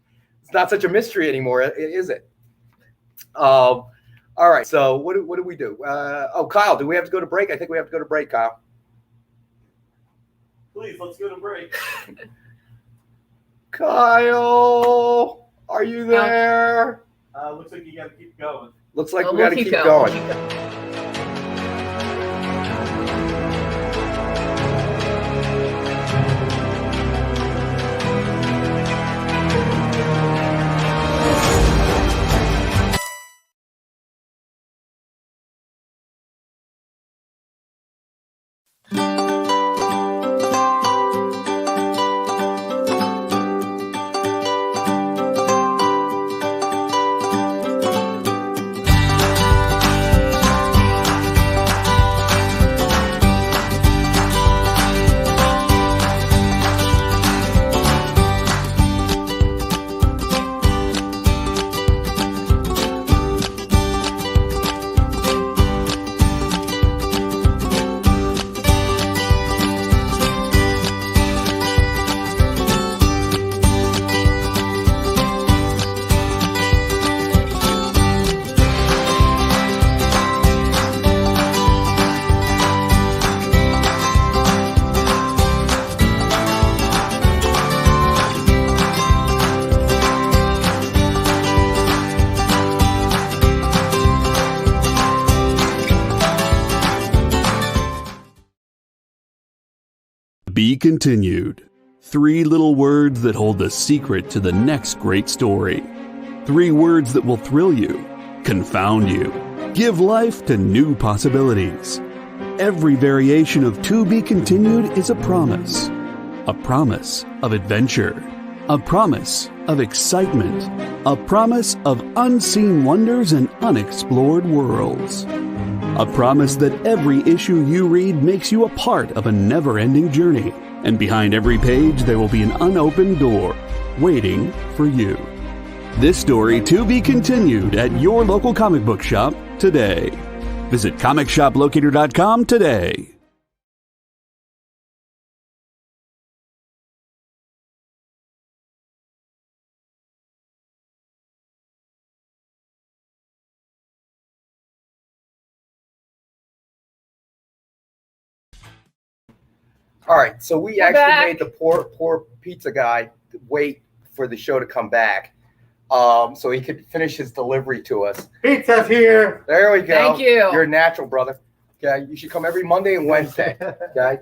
It's not such a mystery anymore, is it? All right. So what do we do? Kyle, do we have to go to break? I think we have to go to break, Kyle. Please, let's go to break. Kyle, are you there? Looks like you got to keep going. Looks like we We'll got to keep going. going. We'll keep going. Be continued. 3 little words that hold the secret to the next great story. 3 words that will thrill you, confound you, give life to new possibilities. Every variation of To Be Continued is a promise of adventure, a promise of excitement, a promise of unseen wonders and unexplored worlds. A promise that every issue you read makes you a part of a never-ending journey, and behind every page there will be an unopened door waiting for you. This story to be continued at your local comic book shop today. Visit comicshoplocator.com today. All right, so we We're actually back. made the poor pizza guy wait for the show to come back, so he could finish his delivery to us. Pizza's here. There we go. Thank you. You're a natural, brother. Okay, you should come every Monday and Wednesday. Okay.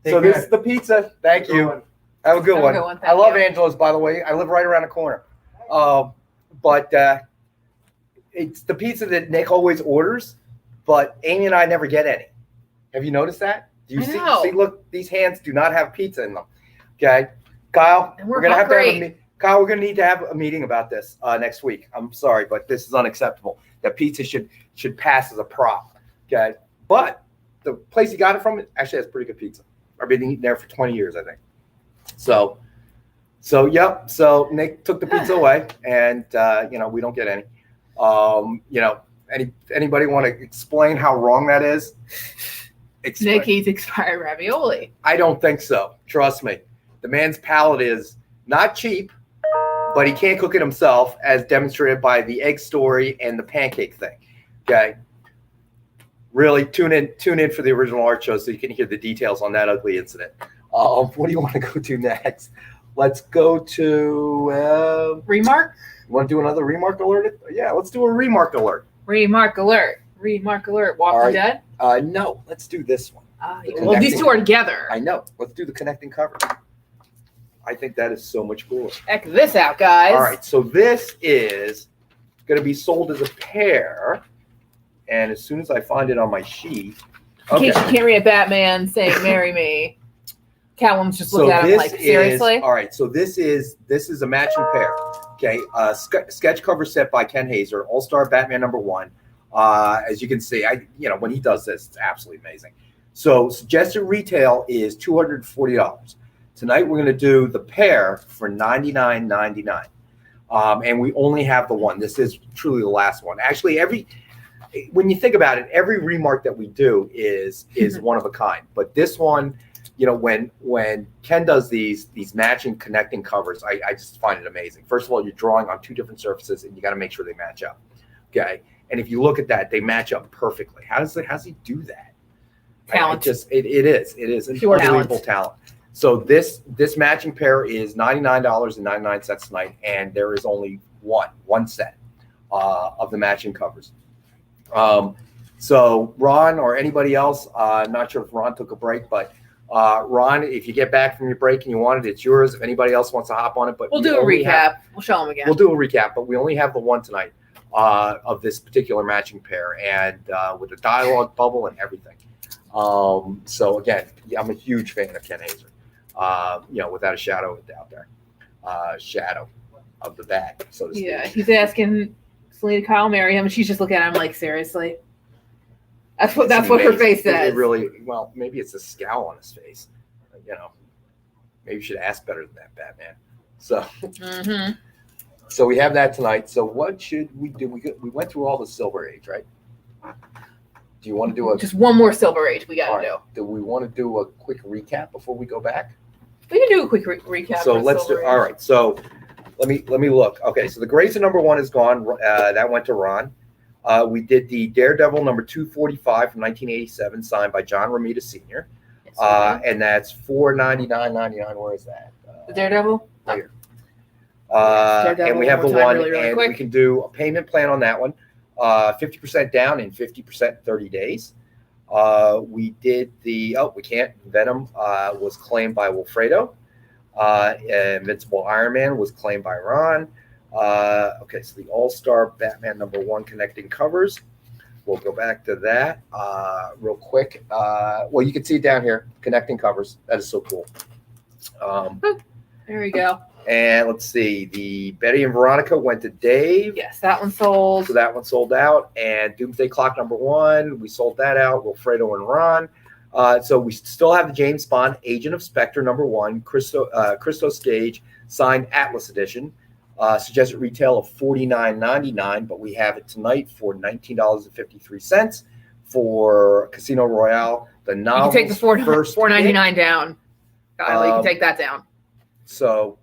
Take So this care. is the pizza. Thank you. Good one. Have a good Have a one. good one. I Thank love you. Angela's, by the way. I live right around the corner. But it's the pizza that Nick always orders, but Amy and I never get any. Have you noticed that? Do you I see? know. See, look, these hands do not have pizza in them. Okay, Kyle, And we're gonna have to have hungry. Kyle, we're gonna need to have a meeting about this next week. I'm sorry, but this is unacceptable. That pizza should pass as a prop. Okay, but the place you got it from actually has pretty good pizza. I've been eating there for 20 years, I think. So So yep. So Nick took the pizza away, and we don't get any. Anybody want to explain how wrong that is? Nick eats expired ravioli. I don't think so. Trust me. The man's palate is not cheap, but he can't cook it himself, as demonstrated by the egg story and the pancake thing. Okay. Really tune in for the original art show so you can hear the details on that ugly incident. What do you want to go to next? Let's go to Remark? You want to do another remark alert? Yeah, let's do a remark alert. Remark alert. Remark alert. Walking Dead? No, let's do this one. Well, these two are together. I know. Let's do the connecting cover. I think that is so much cooler. Check this out, guys. All right, so this is going to be sold as a pair. And as soon as I find it on my sheet. In case you can't read a Batman saying, marry me. Catwoman's just looking at him like, seriously? All right, so this is a matching pair. Okay, sketch cover set by Ken Hazer, All-Star Batman #1. As you can see, when he does this, it's absolutely amazing. So suggested retail is $240. Tonight we're going to do the pair for $99.99, and we only have the one. This is truly the last one. Actually, when you think about it, every remark that we do is one of a kind. But this one, when Ken does these matching connecting covers, I just find it amazing. First of all, you're drawing on two different surfaces, and you got to make sure they match up. Okay, and if you look at that, they match up perfectly. How does he do that? Talent. It is an unbelievable talent. So this matching pair is $99.99 tonight, and there is only one set of the matching covers. So Ron or anybody else, I'm not sure if Ron took a break, but Ron, if you get back from your break and you want it, it's yours. If anybody else wants to hop on it, but we'll do a recap. We'll show them again. We'll do a recap, but we only have the one tonight of this particular matching pair, and with the dialogue bubble and everything. So again, I'm a huge fan of Ken Hazer. Without a shadow of a doubt there. Shadow of the bat, so to speak. Yeah, he's asking Selena Kyle marry him, and she's just looking at him like, seriously? That's what her face says. It really, well, maybe it's a scowl on his face. Maybe you should ask better than that, Batman. So, So we have that tonight. So what should we do? We went through all the Silver Age, right? Do you want to do just one more Silver Age we got to do? Do we want to do a quick recap before we go back? We can do a quick recap. So let's do. All right. So let me look. Okay. So the Grayson #1 is gone. That went to Ron. We did the Daredevil #245 from 1987, signed by John Romita Sr. Yes, and that's $499.99. Where is that? The Daredevil. Right here. And we have the one, really and quick. we can do a payment plan on that one. 50% down and 50% 30 days. We did we can't. Venom was claimed by Wilfredo. Invincible Iron Man was claimed by Ron. Okay, so the All-Star Batman #1 connecting covers. We'll go back to that real quick. Well, you can see it down here, connecting covers. That is so cool. There we go. And let's see, the Betty and Veronica went to Dave. Yes, that one sold. So that one sold out. And Doomsday Clock #1, we sold that out. Wilfredo and Ron. So we still have the James Bond Agent of Spectre #1, Christos Gage, signed Atlas Edition. Suggested retail of $49.99, but we have it tonight for $19.53 for Casino Royale. The novel. You can take the $4.99 down. Kyle, you can take that down. So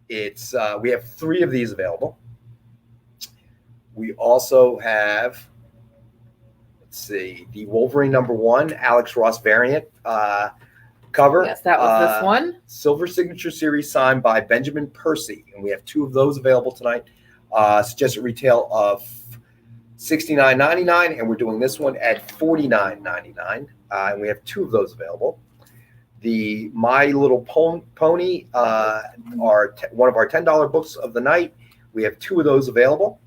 it's we have 3 of these available. We also have, let's see, the Wolverine #1 Alex Ross variant cover. Yes, that was this one. Silver Signature Series signed by Benjamin Percy, and we have 2 of those available tonight. Suggested retail of $69.99, and we're doing this one at $49.99, and we have 2 of those available. The My Little Pony are one of our $10 books of the night. We have 2 of those available.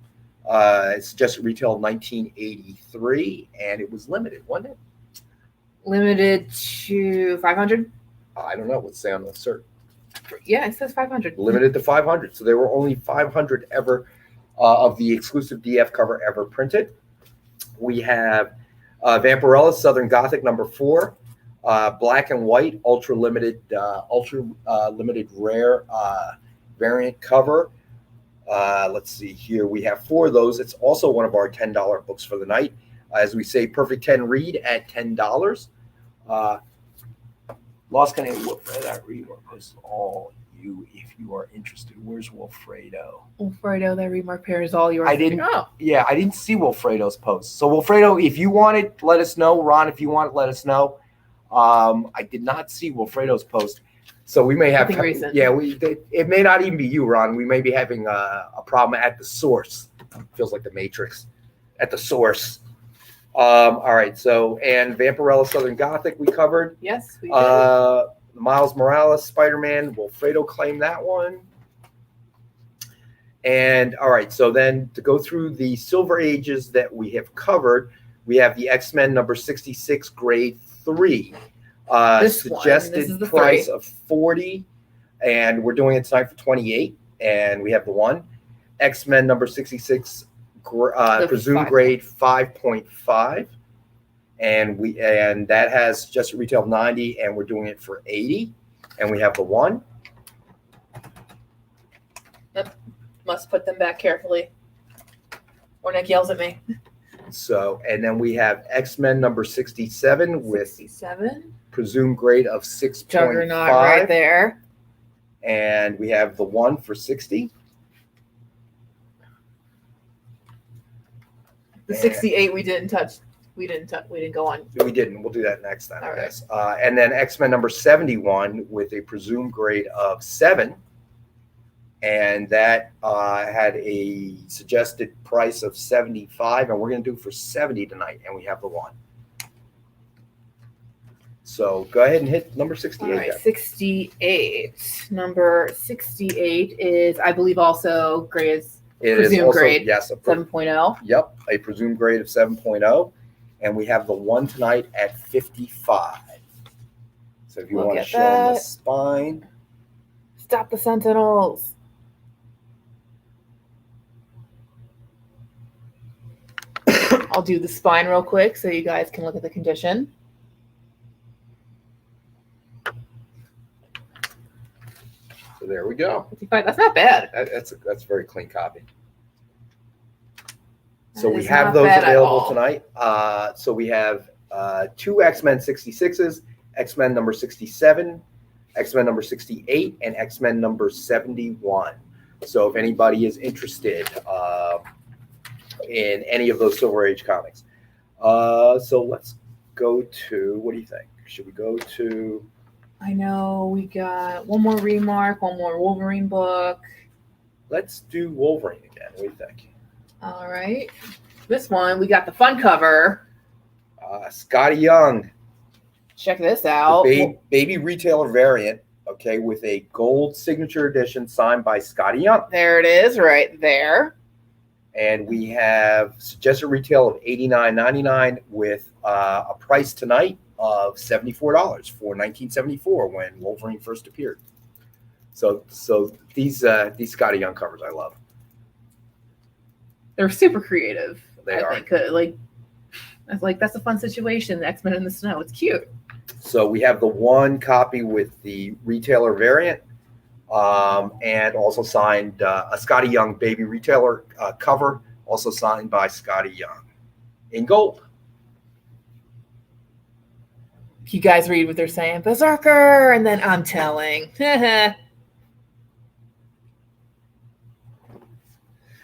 Suggested retail of $19.83, and it was limited, wasn't it? Limited to 500. I don't know. What's say on the cert? Yeah, it says 500. Limited to 500. So there were only 500 ever of the exclusive DF cover ever printed. We have Vampirella's Southern Gothic #4. Black and white, ultra limited rare variant cover. Let's see here. We have 4 of those. It's also one of our $10 books for the night. As we say, Perfect 10 read at $10. Lost Canadian Wolfredo, that remark is all you if you are interested. Where's Wolfredo? Wolfredo, that remark pair is all yours. I didn't. Oh, Yeah, I didn't see Wolfredo's post. So Wolfredo, if you want it, let us know. Ron, if you want it, let us know. I did not see Wolfredo's post, so we may have. Nothing recent. Yeah, it may not even be you, Ron. We may be having a problem at the source. Feels like the Matrix. At the source. All right. So and Vampirella Southern Gothic we covered. yes, we did. Miles Morales Spider-Man. Wolfredo claimed that one. And all right. So then to go through the Silver Ages that we have covered, we have the X-Men number 66 grade 3. This one. Suggested This is the price 3. of 40, and we're doing it tonight for 28. And we have the 1 X-Men number 66 presumed 5. grade 5.5, and that has just a retail of 90, and we're doing it for 80. And we have the 1. Must put them back carefully, or Nick yells at me. So, and then we have X-Men number 67 with 67. presumed grade of 6.5. Juggernaut right there. And we have the 1 for 60. The 68 we didn't touch. We didn't go on. We didn't. We'll do that next time, All I right. guess. And then X-Men number 71 with a presumed grade of 7. And that had a suggested price of 75, and we're going to do for 70 tonight, and we have the 1. So go ahead and hit number 68. All right, then. 68. Number 68 is, I believe, also grade It is presumed also, grade yes, 7.0. Yep, a presumed grade of 7.0, and we have the 1 tonight at 55. So if you Look want to at show them the that. spine, Stop the Sentinels. I'll do the spine real quick so you guys can look at the condition. so there we go. 55. That's not bad. That's a very clean copy. So That we is have not those bad at available all. tonight. So we have 2 X-Men 66s, X-Men number 67, X-Men number 68, and X-Men number 71. So if anybody is interested in any of those Silver Age comics. So let's go to, what do you think? Should we go to? I know we got one more Remark, one more Wolverine book. Let's do Wolverine again. What do you think? All right. This one, we got the fun cover. Scotty Young, Check this the out. baby retailer variant, okay, with a gold signature edition signed by Scotty Young. There it is, right there. And we have suggested retail of $89.99 with a price tonight of $74 for 1974 when Wolverine first appeared. So these Scotty Young covers I love. They're super creative. They I are. think. That's a fun situation. The X-Men in the snow. It's cute. So we have the 1 copy with the retailer variant, and also signed a Scotty Young baby retailer cover, also signed by Scotty Young in gold. You guys read what they're saying, Berserker, and then I'm telling.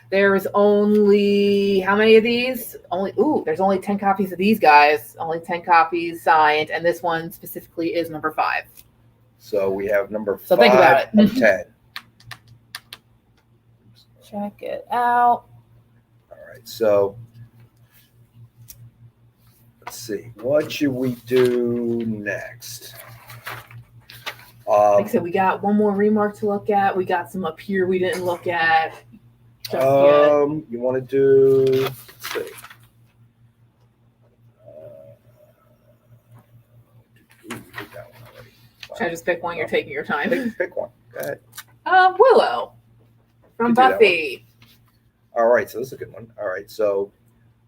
There's only, how many of these? There's only 10 copies of these guys. Only 10 copies signed, and this one specifically is number 5. So we have number 5 So think about it. of 10. Check it out. All right, so let's see. What should we do next? Like I said, we got one more Remark to look at. We got some up here we didn't look at just yet. You want to do, let's see. We did that one already. Should I just pick one? You're taking your time. Pick one. Go ahead. Willow from You can do that Buffy. All right, so this is a good one. All right, so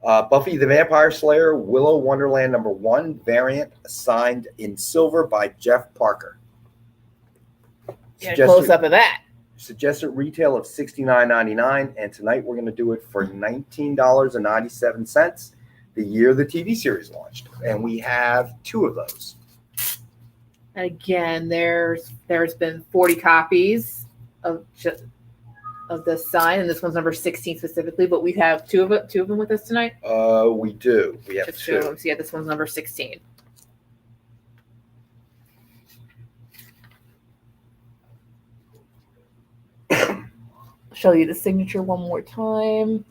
Buffy the Vampire Slayer, Willow Wonderland number 1 variant, signed in silver by Jeff Parker. Get a close up of that. Suggested retail of $69.99, and tonight we're going to do it for $19.97. The year the TV series launched, and we have 2 of those. And again, there's been 40 copies of this sign, and this one's number 16 specifically. But we have two of them with us tonight. We do. We have Just 2. So yeah, this one's number 16. Show you the signature one more time.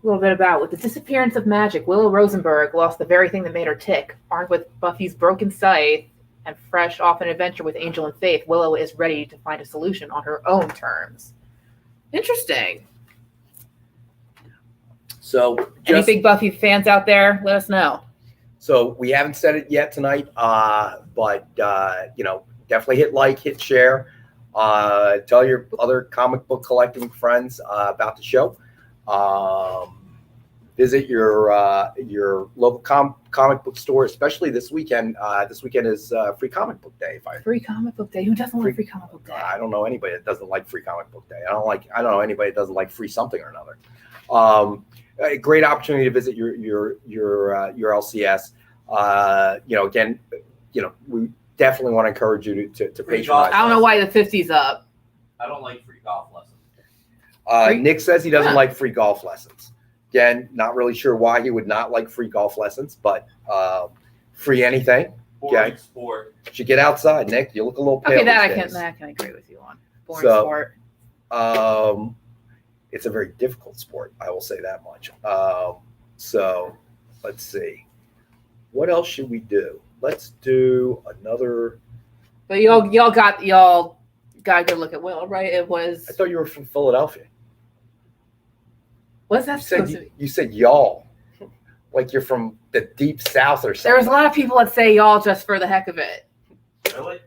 A little bit about with the disappearance of magic, Willow Rosenberg lost the very thing that made her tick. Armed with Buffy's broken scythe and fresh off an adventure with Angel and Faith, Willow is ready to find a solution on her own terms. Interesting. So, any big Buffy fans out there, let us know. So we haven't said it yet tonight, but definitely hit like, hit share. Tell your other comic book collecting friends about the show. Visit your local comic book store, especially this weekend. This weekend is Free Comic Book Day. Free Comic Book Day. Who doesn't like Free Comic Book Day? I don't know anybody that doesn't like Free Comic Book Day. I don't know anybody that doesn't like free something or another. A great opportunity to visit your LCS. Again, we definitely want to encourage you to patronize. I don't know why the 50's up. I don't like free golf lessons. Nick says he doesn't like free golf lessons. Again, not really sure why he would not like free golf lessons, but free anything. Boring sport. Should get outside, Nick. You look a little pale. Okay, that I can agree with you on. Boring sport. It's a very difficult sport. I will say that much. So let's see. What else should we do? Let's do another. But y'all got a good look at Will, right? It was. I thought you were from Philadelphia. What's that supposed to be? You said y'all, like you're from the deep south or something. There's a lot of people that say y'all just for the heck of it. Really?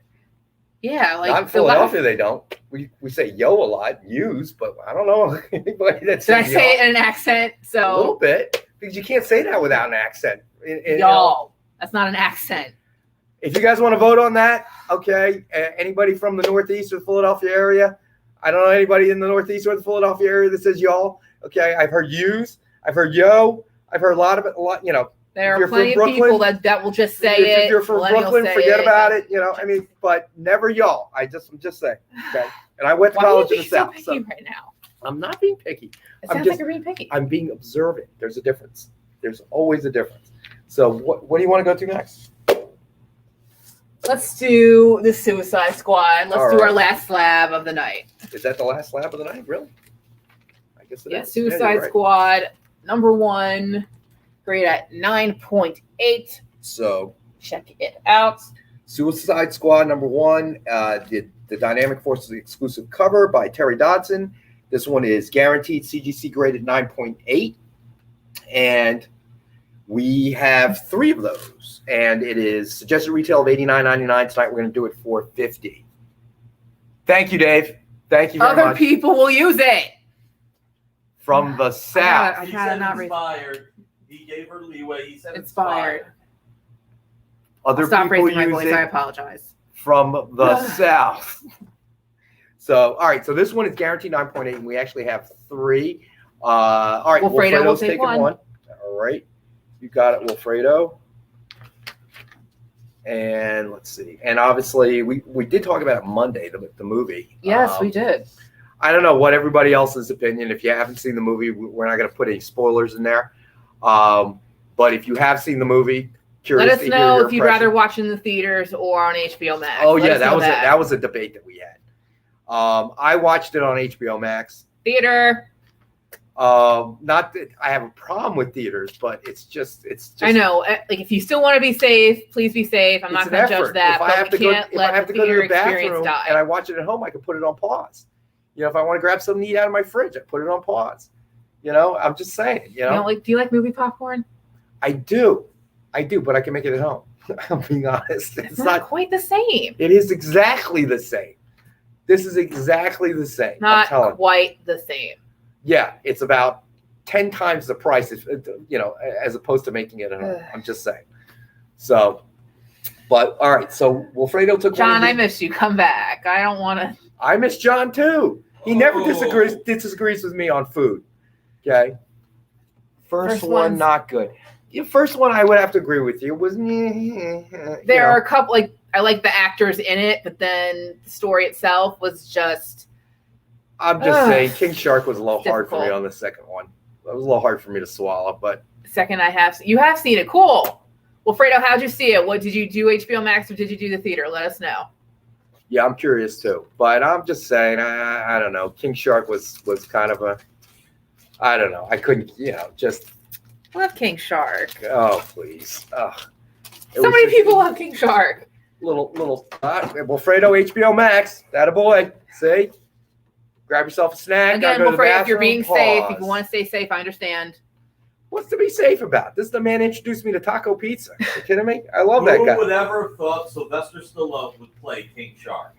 Yeah, like not in Philadelphia. They don't. We say yo a lot, use, but I don't know anybody that says. Did I say it in an accent? So a little bit, because you can't say that without an accent. Y'all, that's not an accent. If you guys want to vote on that, okay. Anybody from the Northeast or the Philadelphia area? I don't know anybody in the Northeast or the Philadelphia area that says y'all. Okay, I've heard use. I've heard yo. I've heard a lot of it. There are plenty of people that will just say it. If you're from Brooklyn, forget about it. But never y'all. I'm just saying. Okay. And I went to college in the South. So right now, I'm not being picky. It sounds like you're being picky. I'm being observant. There's a difference. There's always a difference. So what do you want to go to next? Let's do the Suicide Squad. Let's do our last slab of the night. Is that the last slab of the night? Really? I guess it is. Suicide Squad, number 1, grade at 9.8. So check it out. Suicide Squad number 1, the Dynamic Forces exclusive cover by Terry Dodson. This one is guaranteed CGC graded 9.8. And we have 3 of those, and it is suggested retail of $89.99. Tonight we're going to do it for $50. Thank you, Dave. Thank you very much. Other people will use it. From the South. He said inspired. He gave her leeway. He said inspired. Other Stop people raising my use voice. it I apologize. from the South. So, all right. So this one is guaranteed 9.8, and we actually have 3. All right. Wilfredo will take taking one. All right. You got it, Wilfredo. And let's see. And obviously, we did talk about it Monday, the movie. Yes, we did. I don't know what everybody else's opinion. If you haven't seen the movie, we're not going to put any spoilers in there. But if you have seen the movie, curious let us to know hear your if you'd impression. rather watch in the theaters or on HBO Max. Oh yeah, that was a debate that we had. I watched it on HBO Max. Theater. Not that I have a problem with theaters, but it's just. I know. Like, if you still want to be safe, please be safe. I'm not going to judge that. If I have to go to the bathroom die. and I watch it at home, I can put it on pause. If I want to grab something to eat out of my fridge, I put it on pause. I'm just saying. Do you like movie popcorn? I do, but I can make it at home. I'm being honest. It's not quite the same. It is exactly the same. This is exactly the same. Not quite the same. Yeah, it's about 10 times the price, as opposed to making it at home. I'm just saying. So, But all right, so Wilfredo took John, one. I miss you. Come back. I don't want to. I miss John too. He never disagrees with me on food. Okay. First one, one's- not good. The first one, I would have to agree with you. Was There are a couple, like, I like the actors in it, but then the story itself was just. I'm just saying, King Shark was a little hard for me difficult. on the second one. It was a little hard for me to swallow, but Second, you have seen it. Cool. Well, Fredo, how'd you see it? What did you do? HBO Max or did you do the theater? Let us know. yeah, I'm curious too. But I'm just saying, I don't know. King Shark was kind of a, I don't know. I couldn't, just. Love King Shark. Oh, please. So many people love King Shark. Little, Wilfredo, HBO Max. That a boy. See? Grab yourself a snack. Again, go to the Wilfredo, if you're bathroom, being safe, if pause. you want to stay safe, I understand. What's to be safe about? This is the man who introduced me to taco pizza. You kidding me? I love that Who guy. would ever have thought Sylvester Stallone would play King Shark?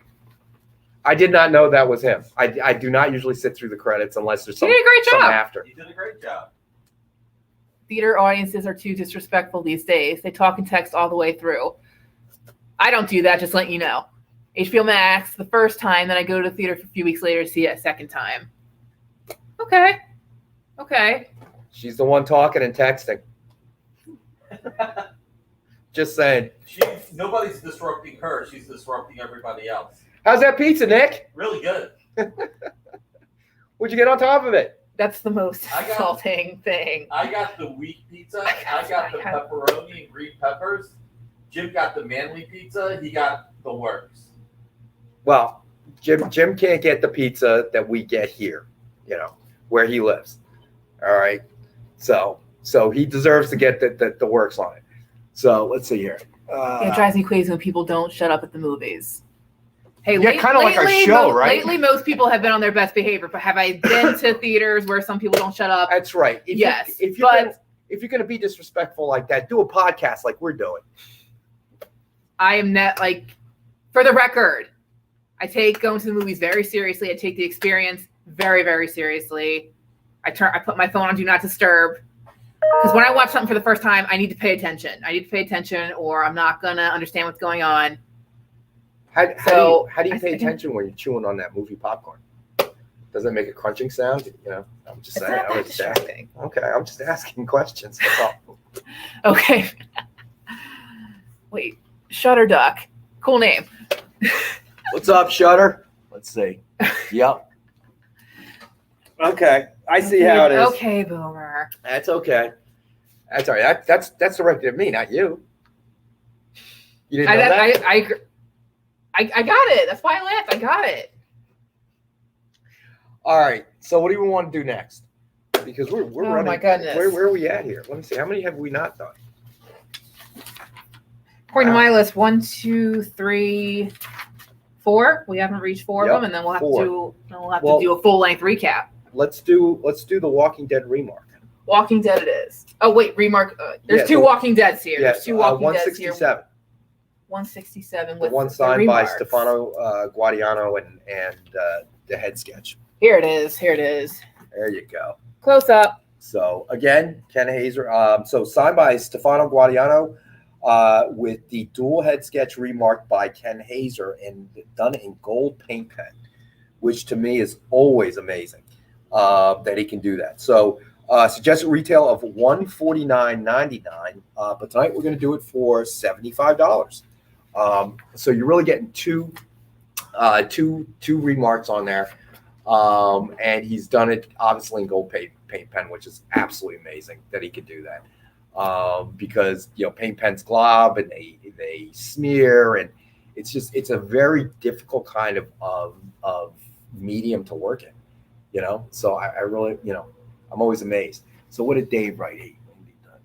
I did not know that was him. I do not usually sit through the credits unless there's He something did a great job. after. He did a great job. Theater audiences are too disrespectful these days. They talk and text all the way through. I don't do that, just letting you know. HBO Max, the first time, then I go to the theater for a few weeks later to see it a second time. Okay. She's the one talking and texting. Just saying. Nobody's disrupting her. She's disrupting everybody else. How's that pizza, Nick? Really good. What'd you get on top of it? That's the most I got- insulting thing. I got the wheat pizza. I got the pepperoni and green peppers. Jim got the manly pizza. He got the works. Well, Jim can't get the pizza that we get here, where he lives. All right. So he deserves to get the works on it. So let's see here. It drives me crazy when people don't shut up at the movies. Hey, Yeah, kinda like our show, right? Lately, most people have been on their best behavior, but have I been to theaters where some people don't shut up? That's right. Yes, if you're gonna be disrespectful like that, do a podcast like we're doing. I am not for the record, I take going to the movies very seriously. I take the experience very, very seriously. I put my phone on do not disturb because when I watch something for the first time, I need to pay attention. Or I'm not gonna understand what's going on. How do you I pay think- attention when you're chewing on that movie popcorn? Does it make a crunching sound? I'm just It's saying. not I'm that just asking. distracting. Okay, I'm just asking questions. That's all. Okay. Wait, Shutter Duck, cool name. What's up, Shutter? Let's see. Yep. Okay, I see how it is. Okay, Boomer. That's okay. That's all right. That's directed at me, not you. You didn't know that? I got it. That's why I laughed. I got it. All right. So what do we want to do next? Because we're Oh, running. my goodness. Where are we at here? Let me see. How many have we not done? According to my list, 1, 2, 3, 4. We haven't reached 4 Yep, of them, and then we'll have 4. to do a full length recap. Let's do The Walking Dead remark. Walking Dead it is. Oh wait, remark. There's Yeah, 2 Walking Deads here. Yeah, There's 2 Walking Deads here. 167. 167 The with one the signed by remarks. Stefano Guadiano and the head sketch. Here it is. There you go. Close up. So again, Ken Hazer. So signed by Stefano Guadiano, with the dual head sketch remarked by Ken Hazer and done in gold paint pen, which to me is always amazing that he can do that. So suggested retail of $149.99, but tonight we're going to do it for $75. So you're really getting two remarks on there. And he's done it obviously in gold paint pen, which is absolutely amazing that he could do that. Because paint pens glob and they smear, and it's a very difficult kind of medium to work in. So I really I'm always amazed. So what did Dave write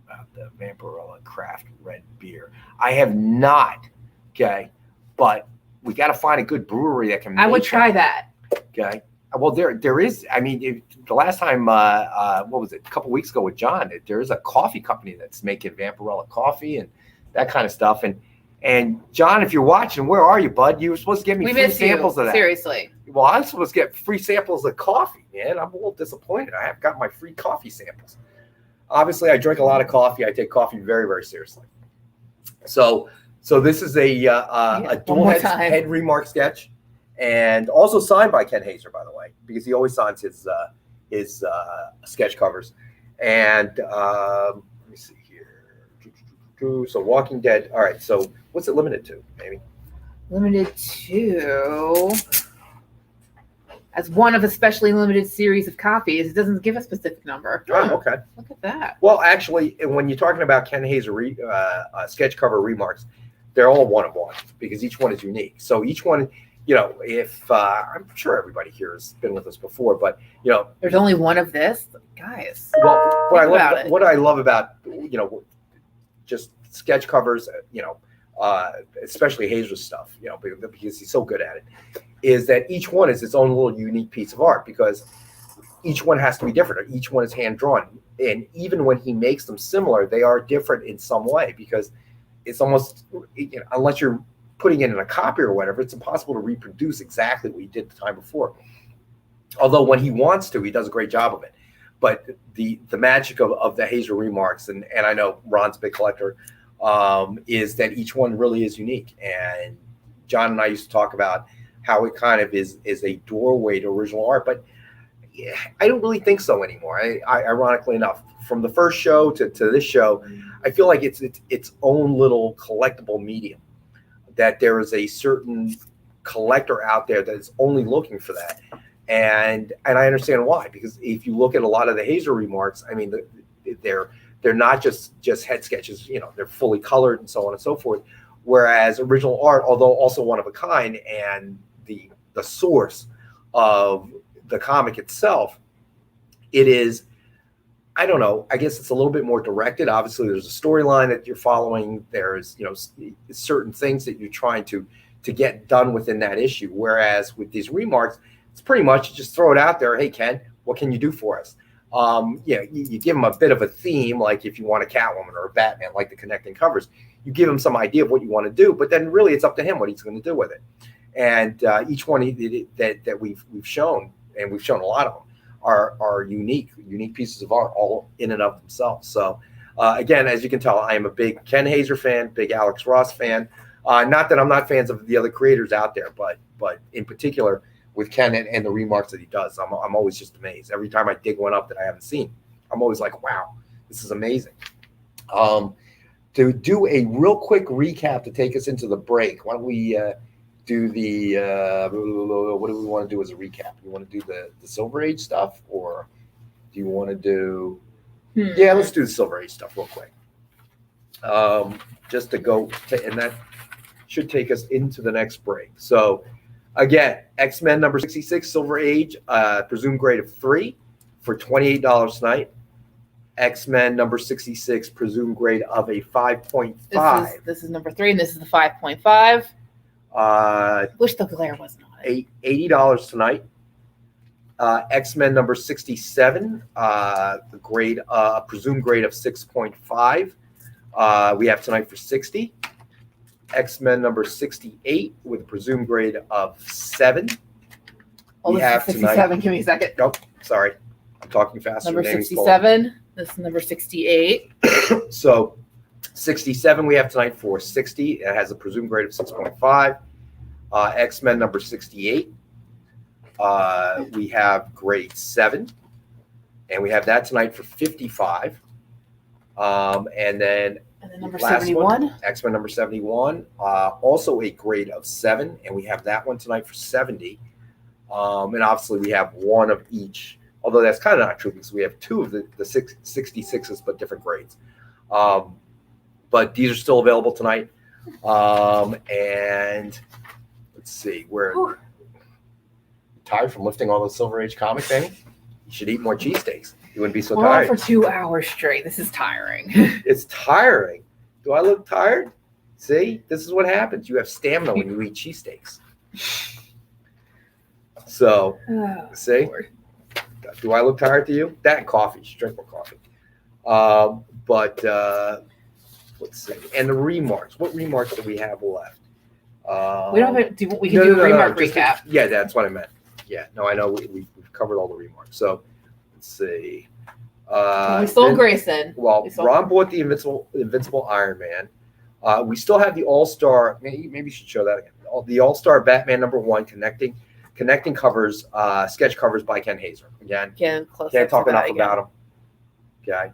about the Vampirella Craft Red Beer? I have not, okay, but we got to find a good brewery that can. I would make try that. Okay. Well, there is. I mean, the last time, what was it? A couple weeks ago with John, there is a coffee company that's making Vampirella coffee and that kind of stuff. And John, if you're watching, where are you, bud? You were supposed to give me We free miss samples you. of that. Seriously. Well, I'm supposed to get free samples of coffee, man. I'm a little disappointed. I have got my free coffee samples. Obviously, I drink a lot of coffee. I take coffee very, very seriously. So So this is a one dual more head, time. head remark sketch, and also signed by Ken Hazer, by the way, because he always signs his sketch covers. And let me see here. So Walking Dead. All right. So what's it limited to, Amy? Limited to as one of a specially limited series of copies. It doesn't give a specific number. Oh, okay. Look at that. Well, actually, when you're talking about Ken Hazer sketch cover remarks, they're all one of one because each one is unique. So each one, if I'm sure everybody here has been with us before, but There's only one of this, guys. well, what I love about just sketch covers, especially Hazer's stuff, because he's so good at it, is that each one is its own little unique piece of art because each one has to be different. Each one is hand drawn, and even when he makes them similar, they are different in some way because it's almost unless you're putting it in a copy or whatever, it's impossible to reproduce exactly what he did the time before. Although when he wants to, he does a great job of it. But the magic of the Hazer remarks, and I know Ron's a big collector, is that each one really is unique. And John and I used to talk about how it kind of is a doorway to original art, but I don't really think so anymore. I ironically enough, from the first show to this show, I feel like it's its own little collectible medium. That there is a certain collector out there that is only looking for that, and I understand why. Because if you look at a lot of the Hazer remarks, I mean, they're not just head sketches. They're fully colored and so on and so forth. Whereas original art, although also one of a kind, and the source of the comic itself, it is, I don't know, I guess it's a little bit more directed. Obviously, there's a storyline that you're following. There's, certain things that you're trying to get done within that issue. Whereas with these remarks, it's pretty much just throw it out there. Hey, Ken, what can you do for us? You give them a bit of a theme, like if you want a Catwoman or a Batman, like the connecting covers, you give him some idea of what you want to do, but then really it's up to him what he's going to do with it. And each one that we've shown, and we've shown a lot of them, are unique pieces of art, all in and of themselves. So again, as you can tell, I am a big Ken Hazer fan, big Alex Ross fan. Not that I'm not fans of the other creators out there, but in particular with Ken and the remarks that he does, I'm always just amazed. Every time I dig one up that I haven't seen, I'm always like, wow, this is amazing. To do a real quick recap to take us into the break, why don't we do the what do we want to do as a recap? You want to do the Silver Age stuff, or do you want to do yeah, let's do the Silver Age stuff real quick, just to go and that should take us into the next break. So again, X-Men number 66 Silver Age, presumed grade of 3 for $28 tonight. X-Men number 66 presumed grade of a 5.5. This is number 3, and this is the 5.5. Wish the glare wasn't on it. $80 tonight. X-Men number 67, the grade, presumed grade of 6.5. We have tonight for $60. X-Men number 68 with a presumed grade of 7. Oh, we this have is 67. tonight. Give me a second. Nope, sorry, I'm talking faster. Number 67. This is number 68. So 67 we have tonight for 60. It has a presumed grade of 6.5. X-Men number 68. We have grade 7. And we have that tonight for 55. And then number 71. X-Men number 71. Also a grade of 7. And we have that one tonight for 70. And obviously we have one of each. Although that's kind of not true because we have two of the 66s, but different grades. But these are still available tonight. And let's see, we're tired from lifting all those Silver Age comics, Amy? You should eat more cheesesteaks. You wouldn't be so tired. For 2 hours straight. This is tiring. It's tiring. Do I look tired? See, this is what happens. You have stamina when you eat cheesesteaks. So, see? Lord. Do I look tired to you? That and coffee. You should drink more coffee. But let's see. And the remarks. What remarks do we have left? We don't have to, we can do a remark recap. Yeah, that's what I meant. Yeah, no, I know we've covered all the remarks. So let's see. We sold Grayson. Well, Ron bought the Invincible Iron Man. We still have the All-Star. Maybe you should show that again. The All-Star Batman #1 connecting covers, sketch covers by Ken Hazer. Again, Can't talk enough about him. Okay.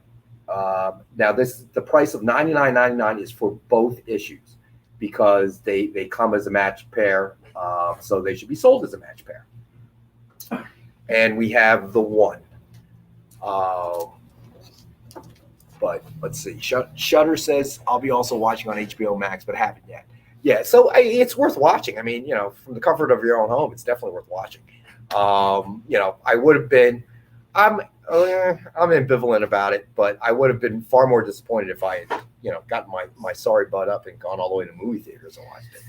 Now the price of $99.99 is for both issues because they come as a match pair, so they should be sold as a match pair. And we have the one. But let's see. Shudder says I'll be also watching on HBO Max, but haven't yet. Yeah, so it's worth watching. I mean, from the comfort of your own home, it's definitely worth watching. I would have been. I'm ambivalent about it, but I would have been far more disappointed if I had, gotten my sorry butt up and gone all the way to movie theaters and watched it.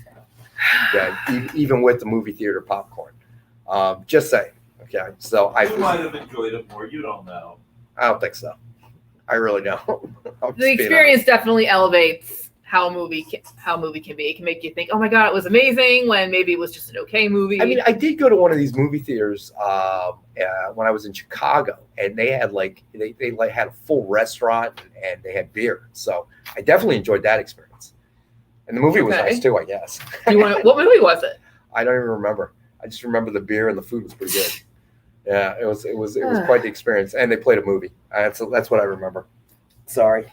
Yeah, even with the movie theater popcorn. Just saying. Okay, so you might have enjoyed it more. You don't know. I don't think so. I really don't. The experience definitely elevates how a movie can be. It can make you think, "Oh my god, it was amazing," when maybe it was just an okay movie. I mean, I did go to one of these movie theaters when I was in Chicago, and they had they had a full restaurant and they had beer. So I definitely enjoyed that experience. And the movie was nice too, I guess. What movie was it? I don't even remember. I just remember the beer and the food was pretty good. Yeah, it was quite the experience, and they played a movie. That's what I remember. Sorry,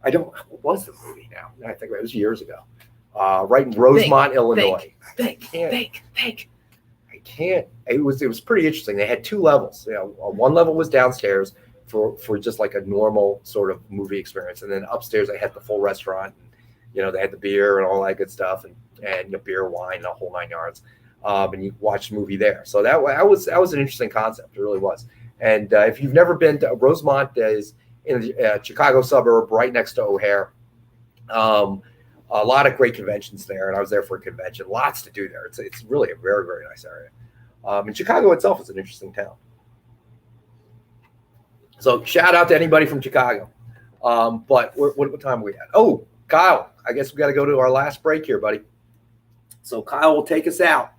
I don't. What was the movie now? I think it was years ago. Right in Rosemont, Illinois. Think. I can't. It was pretty interesting. They had two levels. One level was downstairs for just like a normal sort of movie experience, and then upstairs they had the full restaurant. And, they had the beer and all that good stuff, and beer, wine, the whole 9 yards. And you watch the movie there. So that was an interesting concept. It really was. And if you've never been to Rosemont, is in a Chicago suburb right next to O'Hare. A lot of great conventions there, and I was there for a convention. Lots to do there. It's really a very, very nice area. And Chicago itself is an interesting town. So shout out to anybody from Chicago. But what time are we at? Oh, Kyle, I guess we got to go to our last break here, buddy. So Kyle will take us out.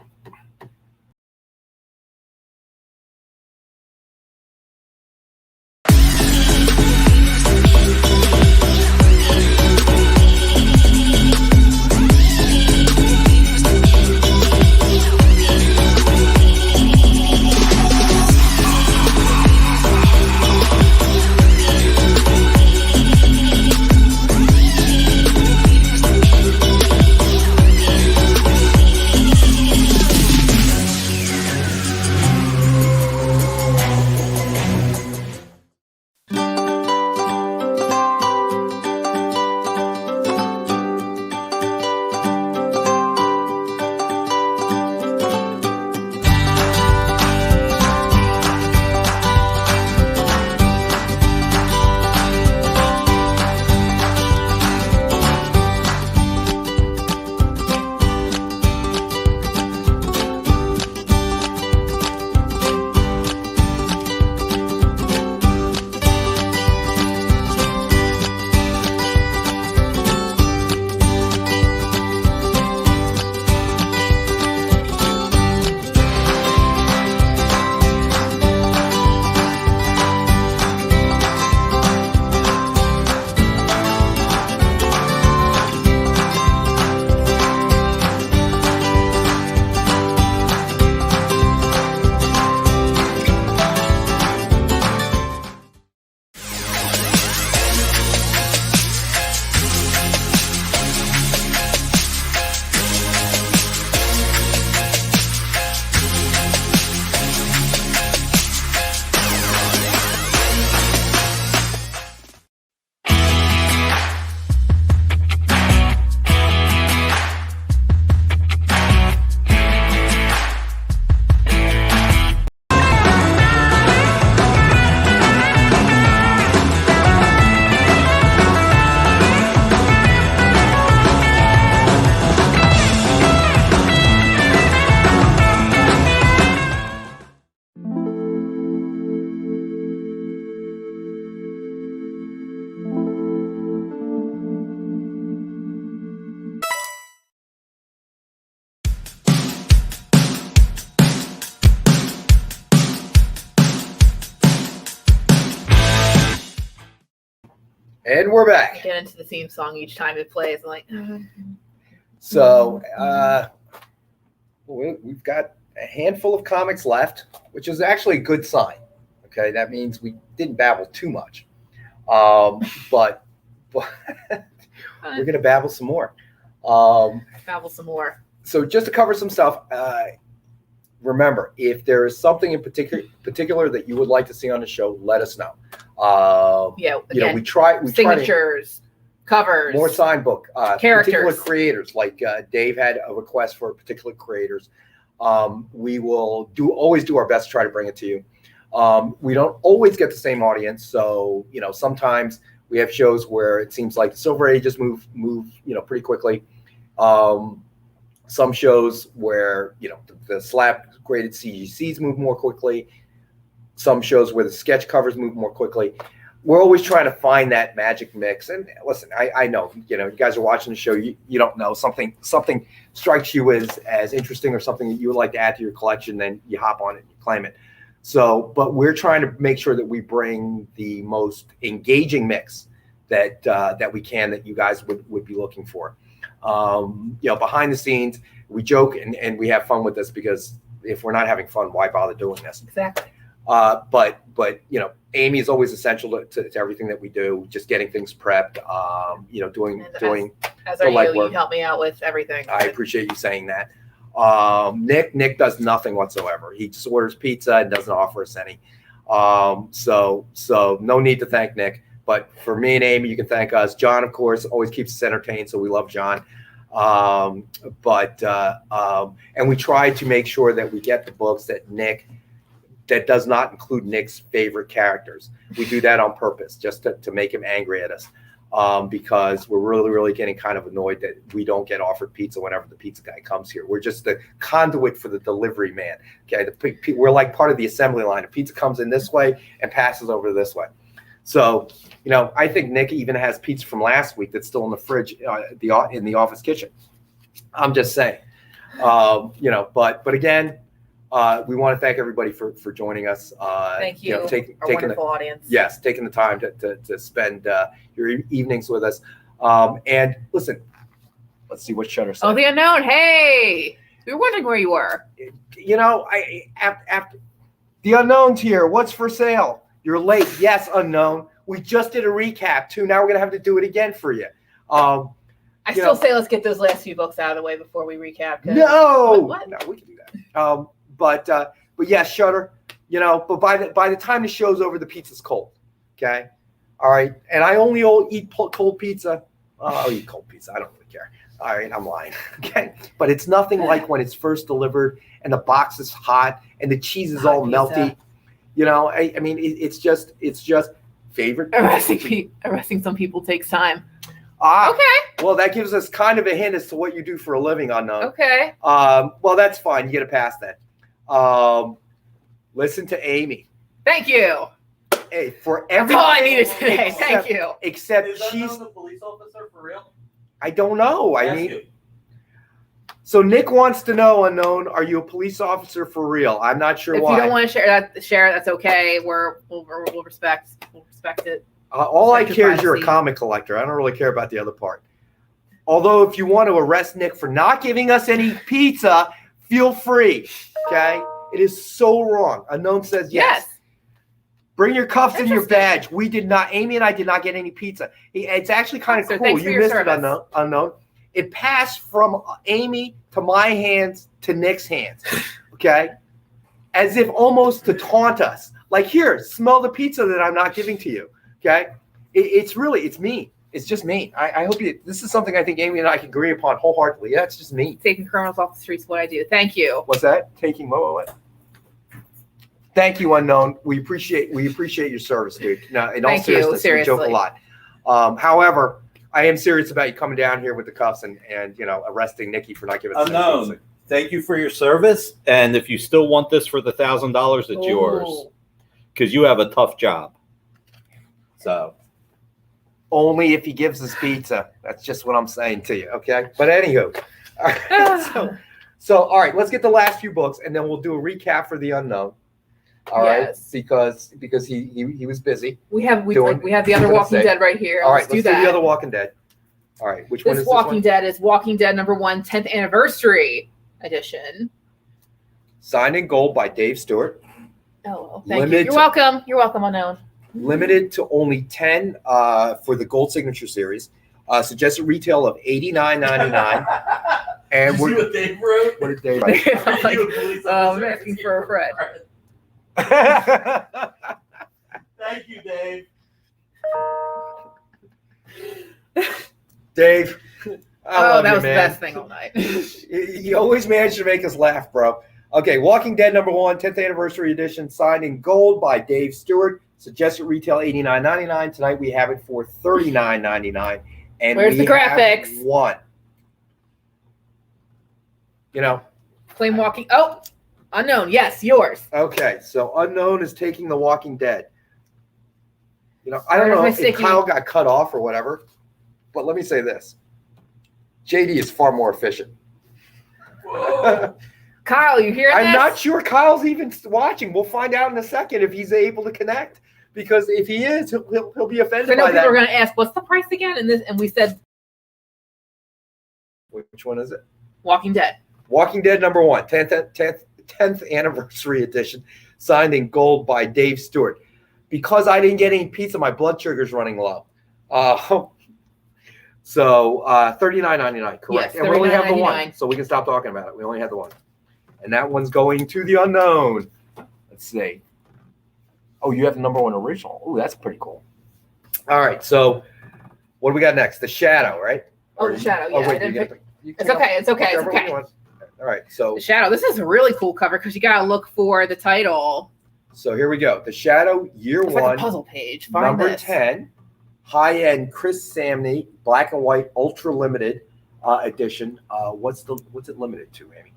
And we're I back. get into the theme song each time it plays. I'm like, So we've got a handful of comics left, which is actually a good sign. Okay, that means we didn't babble too much. But we're going to babble some more. babble some more. So just to cover some stuff, remember, if there is something in particular that you would like to see on the show, let us know. Yeah, you know, again, we try signatures, covers, more sign book, characters, particular creators. Like Dave had a request for particular creators. We will always do our best to try to bring it to you. We don't always get the same audience, so you know, sometimes we have shows where it seems like the Silver Ages move pretty quickly. Some shows where the slab graded CGCs move more quickly. Some shows where the sketch covers move more quickly. We're always trying to find that magic mix. And listen, I know you guys are watching the show. You don't know something strikes you as interesting or something that you would like to add to your collection. Then you hop on it and you claim it. So, but we're trying to make sure that we bring the most engaging mix that we can, that you guys would be looking for. Behind the scenes, we joke and we have fun with this, because if we're not having fun, why bother doing this? Exactly. But Amy is always essential to everything that we do. Just getting things prepped. Doing as the are legwork. you help me out with everything. I appreciate you saying that. Nick does nothing whatsoever. He just orders pizza and doesn't offer us any. So no need to thank Nick. But for me and Amy, you can thank us. John, of course, always keeps us entertained, so we love John. And we try to make sure that we get the books that does not include Nick's favorite characters. We do that on purpose, just to make him angry at us, because we're really, really getting kind of annoyed that we don't get offered pizza whenever the pizza guy comes here. We're just the conduit for the delivery man. Okay, we're like part of the assembly line. The pizza comes in this way and passes over this way. So, I think Nick even has pizza from last week that's still in the fridge, in the office kitchen. I'm just saying, but again, we want to thank everybody for joining us. Thank you, our taking wonderful audience. Yes, taking the time to spend your evenings with us. And listen, let's see what Shutter said. Oh, the unknown. Hey, we were wondering where you were. After the unknown's here. What's for sale? You're late. Yes, unknown. We just did a recap too. Now we're gonna have to do it again for you. I still say let's get those last few books out of the way before we recap. No, what? No, we can do that. But yeah, Shutter. But by the time the show's over, the pizza's cold. Okay, all right. And I only eat cold pizza. I'll eat cold pizza. I don't really care. All right, I'm lying. Okay, but it's nothing like when it's first delivered and the box is hot and the cheese is all melty. I mean, it's just favorite. Arresting some people takes time. Okay. Well, that gives us kind of a hint as to what you do for a living, unknown. Okay. Well, that's fine. You get a pass then. Listen to Amy. Thank you. Hey, for That's everything. all I needed today. Thank you. Except Is she's. Unknown a police officer for real? I don't know. I Ask mean. you. So Nick wants to know, unknown, are you a police officer for real? I'm not sure If why. you don't want to share that's okay. We'll respect it. All I Respect your care is you're a privacy. comic collector. I don't really care about the other part. Although if you want to arrest Nick for not giving us any pizza, feel free. Okay? It is so wrong. Unknown says yes. Bring your cuffs and your badge. We did not. Amy and I did not get any pizza. It's actually kind of So cool. thanks for You your missed service. it, unknown. It passed from Amy to my hands to Nick's hands. Okay? As if almost to taunt us. Like, here, smell the pizza that I'm not giving to you. Okay? It's me. It's just me. I hope this is something I think Amy and I can agree upon wholeheartedly. Yeah, it's just me. Taking criminals off the streets is what I do. Thank you. What's that? Taking what? Thank you, unknown. We appreciate your service, dude. No, in all Thank you, seriousness, we joke a seriously. lot. However, I am serious about you coming down here with the cuffs and arresting Nikki for not giving us any Unknown. pizza. Thank you for your service, and if you still want this for the $1,000, it's yours Ooh. because you have a tough job. So Only if he gives us pizza. That's just what I'm saying to you. Okay. But anywho, all right, so all right, let's get the last few books and then we'll do a recap for the unknown. All right, Yes. because he was busy. We have Doing- we have the other gonna Walking say. Dead right here. All right, let's do let's that. do the other Walking Dead. All right, which one This is this Walking one? Dead is Walking Dead #1 10th anniversary edition. Signed in gold by Dave Stewart. Oh, thank you. Limited You're to- welcome. You're welcome, Unknown. Limited to only 10 for the gold signature series. Suggested retail of $89.99. And Did you see what Dave wrote? what did Dave write? I'm like, You a police I'm officer? asking for a friend. Thank you, Dave. Dave, I Oh, love that you, was the man. best thing all night. You always manage to make us laugh, bro. Okay, Walking Dead #1 10th anniversary edition, signed in gold by Dave Stewart. Suggested retail $89.99. Tonight we have it for $39.99. And Where's we the graphics? have one. You know. Flame Walking. Oh, Unknown. Yes, yours. Okay, so Unknown is taking The Walking Dead. You know, I don't Where's know my if sticky? Kyle got cut off or whatever, but let me say this: JD is far more efficient. Whoa. Kyle, you hear I'm this? not sure Kyle's even watching. We'll find out in a second if he's able to connect. Because if he is, he'll be offended I know by people that. are going to ask, "What's the price again?" And we said, Which one is it? "Walking Dead." Walking Dead #1, 10th anniversary edition, signed in gold by Dave Stewart. Because I didn't get any pizza, my blood sugar's running low. So $39.99, correct? Yes, and we only have the one, $39.99. so we can stop talking about it. We only have the one, and that one's going to the Unknown. Let's see. Oh, you have the #1 original. Oh, that's pretty cool. All right, so what do we got next? The Shadow, right? Oh, The Shadow, yeah, I wait, didn't you pick- gotta- you It's pick okay. It's okay. It's whichever one okay. you want. All right, so The Shadow. This is a really cool cover because you got to look for the title. here we go. The Shadow, Year It's One, like a puzzle page. Find number this. 10, high-end Chris Samney, black and white, ultra limited edition. What's it limited to, Amy?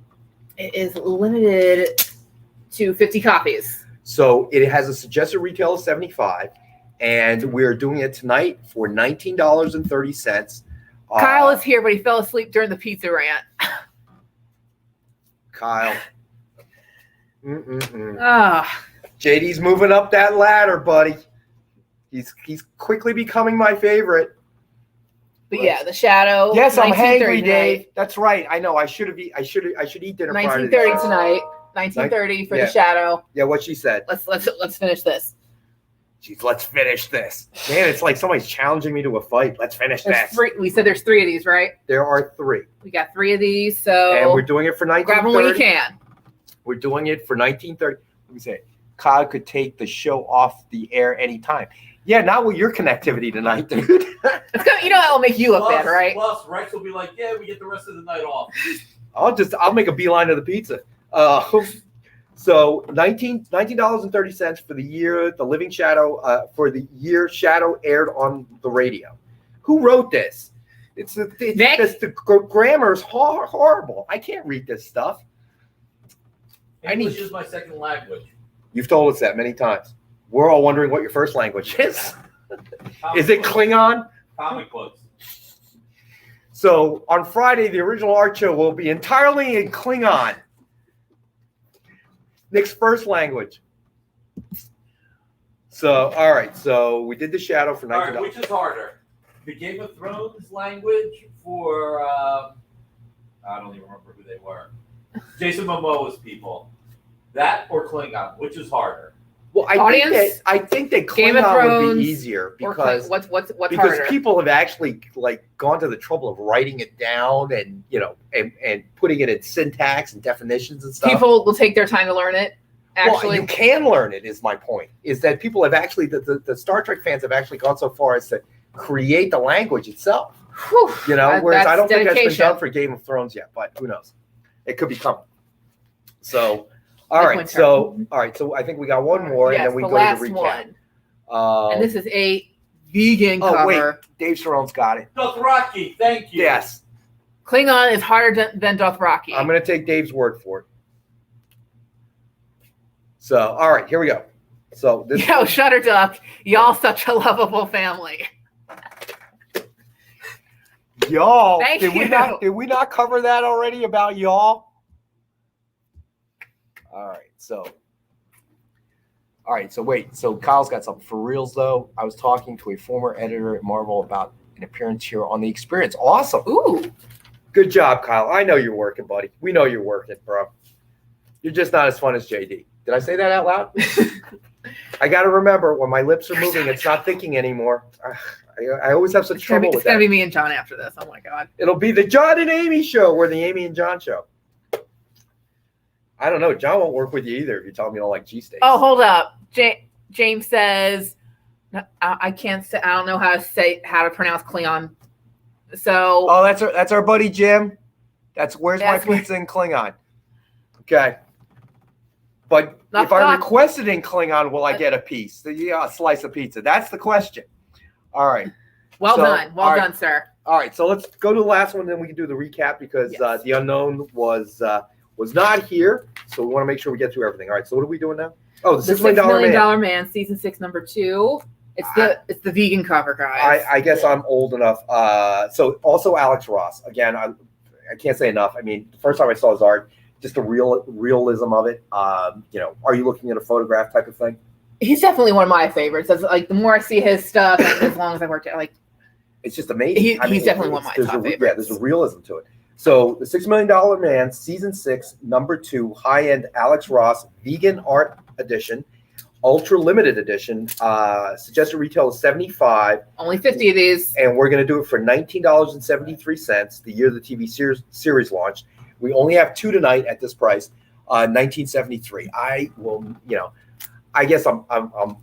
It is limited to 50 copies. So it has a suggested retail of $75, and we're doing it tonight for $19.30. Kyle is here, but he fell asleep during the pizza rant. Kyle. Ah, JD's moving up that ladder, buddy. He's quickly becoming my favorite. but yeah, The Shadow. Yes, I'm 1930 hangry, Dave. That's right. I know. I should eat dinner prior to 1930 this. tonight. 1930 for Yeah. The Shadow. Yeah, what she said. Let's finish this. Jeez, let's finish this. Man, it's like somebody's challenging me to a fight. Let's finish There's this. three. We said there's 3 of these, right? There are 3, We got 3 of these, so and we're doing it for grab them when you 1930. can. We're doing it for 1930. Let me say, Kyle could take the show off the air anytime. Yeah, not with your connectivity tonight, dude. It's gonna, you know, that will make you look bad, right? Plus, Rex will be like, yeah, we get the rest of the night off. I'll make a beeline to the pizza. So $19.30 for the year The Living Shadow for the year Shadow aired on the radio. Who wrote this? The grammar is horrible. I can't read this stuff. English is my second language. You've told us that many times. We're all wondering what your first language is. Comic Is it books. Klingon? Comic books. So on Friday, the original art show will be entirely in Klingon. Nick's first language. So, all right. So we did The Shadow for All $19. right, which is harder? The Game of Thrones language for, I don't even remember who they were. Jason Momoa's people. That or Klingon? Which is harder? Well, I think that Game of Klingon would Thrones be easier Or because what's because harder? people have actually like gone to the trouble of writing it down and and putting it in syntax and definitions and stuff. People will take their time to learn it. Well, Actually, you can learn it. Is my point. Is that people have actually the Star Trek fans have actually gone so far as to create the language itself. whew, Whereas I don't think that's been dedication. done for Game of Thrones yet, but who knows? It could be coming. So, all Like right. winter. So I think we got one more, Yes, and then we the go last to the recap. one. And this is a vegan Oh cover. wait, Dave Cerrone's got it. Dothraki, thank you. Yes, Klingon is harder than Dothraki. I'm going to take Dave's word for it. So, all right, here we go. So this Yo, Shutterduck, y'all such a lovable family. y'all. Thank did you. we not cover that already about y'all? All right, so All right, so wait. So Kyle's got something. For reals, though, I was talking to a former editor at Marvel about an appearance here on The Experience. Awesome. Ooh. Good job, Kyle. I know you're working, buddy. We know you're working, bro. You're just not as fun as JD. Did I say that out loud? I got to remember, when my lips are moving, it's not thinking anymore. I always have such trouble with that. It's going to be me and John after this. Oh, my God. It'll be the John and Amy show, or the Amy and John show. I don't know. John won't work with you either if you tell him you don't like cheesesteaks. Oh, hold up. James says, I can't say, I don't know how to pronounce Klingon. So. Oh, that's our buddy Jim. Where's my pizza in Klingon? Okay. But if I request it in Klingon, will I get a piece? A slice of pizza? That's the question. All right. Well done, sir. All right. So let's go to the last one, then we can do the recap because the unknown was not here. So we want to make sure we get through everything. All right. So what are we doing now? Oh, the $6 Million Man, season 6, number 2. It's the vegan cover, guys. I guess I'm old enough. So also Alex Ross. Again, I can't say enough. I mean, the first time I saw his art, just the realism of it. Are you looking at a photograph type of thing? He's definitely one of my favorites. That's, like, the more I see his stuff, and as long as I worked at, like, it's just amazing. He's definitely one of my top favorites. Yeah, there's a realism to it. So the $6 Million Man, season 6, number 2, high-end Alex Ross vegan art edition, ultra limited edition. Suggested retail is $75. Only 50 of these, and we're going to do it for $19.73. The year the TV series launched. We only have 2 tonight at this price, $19.73. I will, I guess I'm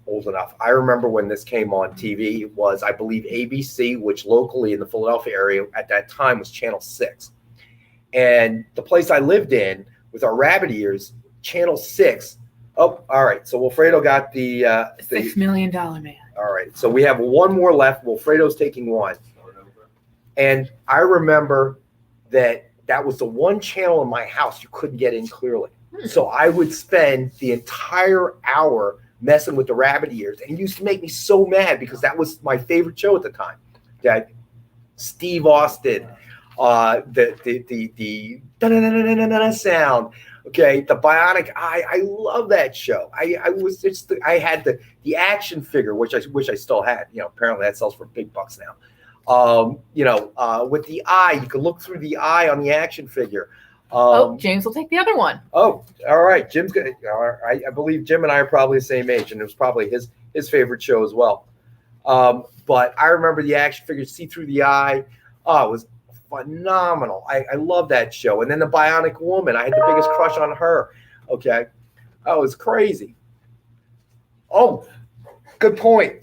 old enough. I remember when this came on TV. It was, I believe, ABC, which locally in the Philadelphia area at that time was Channel 6. And the place I lived in with our rabbit ears, Channel 6. Oh, all right. So Wilfredo got the $6 Million Man. All right. So we have one more left. Wilfredo's taking one. And I remember that was the one channel in my house you couldn't get in clearly. So I would spend the entire hour messing with the rabbit ears. And it used to make me so mad because that was my favorite show at the time. That Steve Austin, the da-da-da-da-da-da sound. Okay, the Bionic Eye. I love that show. I had the action figure, which I still had. Apparently that sells for big bucks now. With the eye, you can look through the eye on the action figure. James will take the other one. Oh, all right. Jim's good. I believe Jim and I are probably the same age, and it was probably his favorite show as well. But I remember the action figures see through the eye. Oh, it was phenomenal. I love that show. And then the Bionic Woman, I had the biggest crush on her. Okay. Oh, it was crazy. Oh, good point.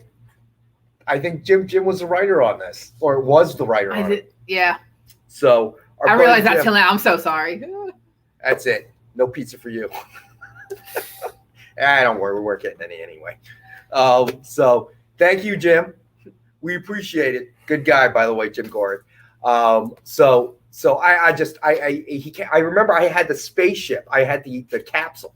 I think Jim was the writer on this, or was the writer on it. Yeah. So I realized that till now. I'm so sorry. That's it. No pizza for you. Don't worry. We're getting any anyway. So thank you, Jim. We appreciate it. Good guy, by the way, Jim Gord. So I remember I had the spaceship. I had the capsule.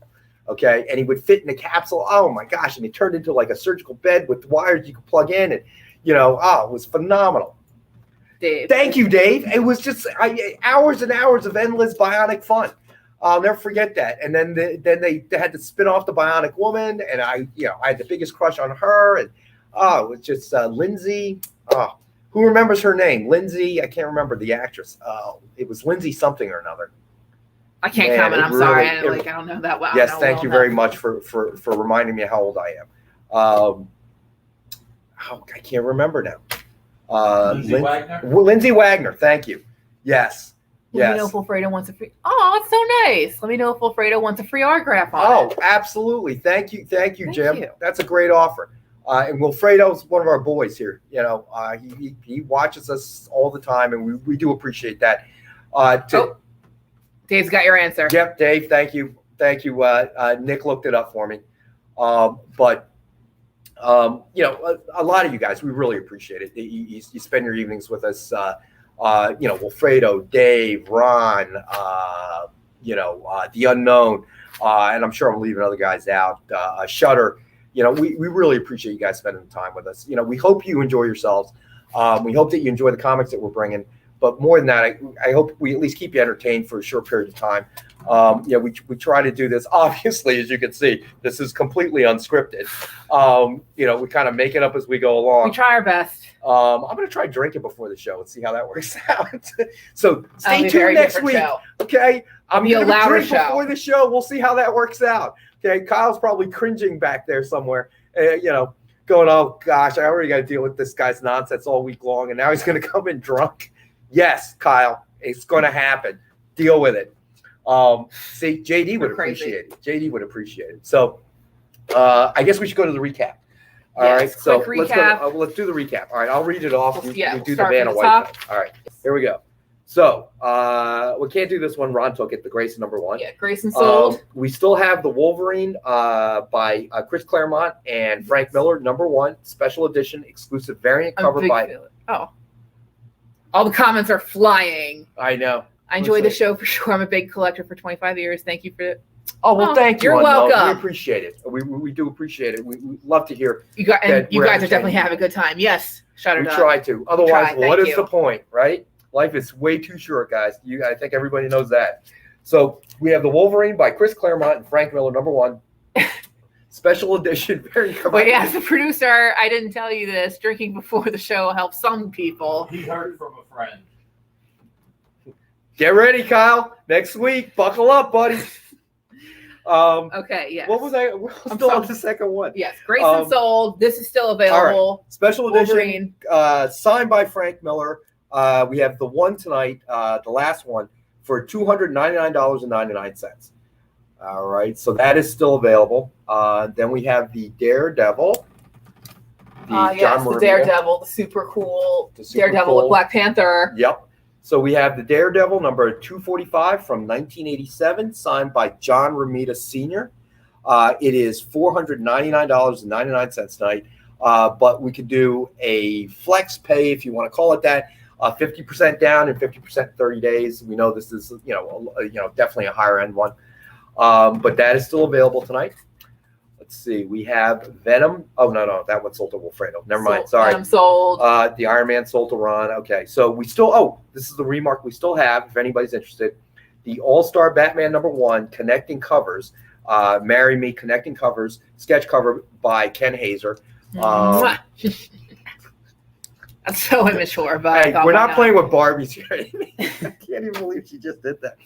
Okay. And he would fit in the capsule. Oh my gosh. And he turned into like a surgical bed with wires you could plug in. And, it was phenomenal. Dave. Thank you, Dave. It was just hours and hours of endless Bionic fun. I'll never forget that. And then they had to spin off the Bionic Woman. And I had the biggest crush on her. And, it was just Lindsay. Who remembers her name? Lindsay. I can't remember the actress. It was Lindsay something or another. I can't comment. I'm sorry. I don't know that well. Yes, thank you very much for reminding me how old I am. I can't remember now. Lindsay Wagner. Thank you. Yes. Let me know if Wilfredo wants a free. Oh, that's so nice. Let me know if Wilfredo wants a free autograph on it. Absolutely. Thank you, Jim. That's a great offer. And Wilfredo's one of our boys here. He watches us all the time, and we do appreciate that. Dave's got your answer. Yep, Dave. Thank you. Nick looked it up for me. But a lot of you guys, we really appreciate it. You spend your evenings with us. Wilfredo, Dave, Ron, the unknown, and I'm sure I'm leaving other guys out. Shutter. We really appreciate you guys spending the time with us. We hope you enjoy yourselves. We hope that you enjoy the comics that we're bringing. But more than that, I hope we at least keep you entertained for a short period of time. We try to do this. Obviously, as you can see, this is completely unscripted. We kind of make it up as we go along. We try our best. I'm going to try drinking before the show and see how that works out. So That'll stay be a tuned very next different week. show. Okay, I'm Be a going to louder drink show. before the show. We'll see how that works out. Okay, Kyle's probably cringing back there somewhere. Going, oh gosh, I already got to deal with this guy's nonsense all week long, and now he's going to come in drunk. Yes, Kyle, it's going to happen. Deal with it. See, JD would appreciate it. JD would appreciate it. So, I guess we should go to the recap. All right. So quick let's recap. go. Let's do the recap. All right, I'll read it off. We'll You do the start Vanna from the White top. thing. All right. Here we go. So we can't do this one. Ron took it. The Grayson #1. Yeah, Grayson sold. We still have the Wolverine by Chris Claremont and Frank Miller #1 special edition exclusive variant I'm a cover big by. fan. Oh, all the comments are flying. I know. I enjoy the show for sure. I'm a big collector for 25 years. Thank you for it. Oh, well, thank you. You're Unknown. welcome. We appreciate it. We do appreciate it. We love to hear. You guys are we're definitely entertaining. having a good time. Yes, shut We it up. try to. Otherwise, try. what Thank is you. the point, right? Life is way too short, guys. I think everybody knows that. So we have the Wolverine by Chris Claremont and Frank Miller #1 special edition variant cover. But yeah, as a producer, I didn't tell you this. Drinking before the show helps some people. He heard from a friend. Get ready, Kyle. Next week, buckle up, buddy. Okay, yes. What was I? We're still on the second one. Yes, Grayson sold. This is still available. Special edition, Wolverine. signed by Frank Miller. We have the one tonight, the last one, for $299.99. All right, so that is still available. Then we have the Daredevil. Yes, the Daredevil, the super cool Daredevil with Black Panther. Yep. So we have the Daredevil number 245 from 1987, signed by John Romita Sr. It is $499.99 tonight, but we could do a flex pay if you want to call it that. 50% down and 50% 30 days. We know this is definitely a higher end one, but that is still available tonight. Let's see. We have Venom. Oh no, that one sold to Wilfredo. Never mind. Sorry. Venom sold. The Iron Man sold to Ron. Okay, so we still. Oh, this is the remark we still have. If anybody's interested, the All-Star Batman #1 connecting covers. Marry Me connecting covers sketch cover by Ken Hazer. That's so immature, but Hey, we're not playing with Barbies here. I can't even believe she just did that.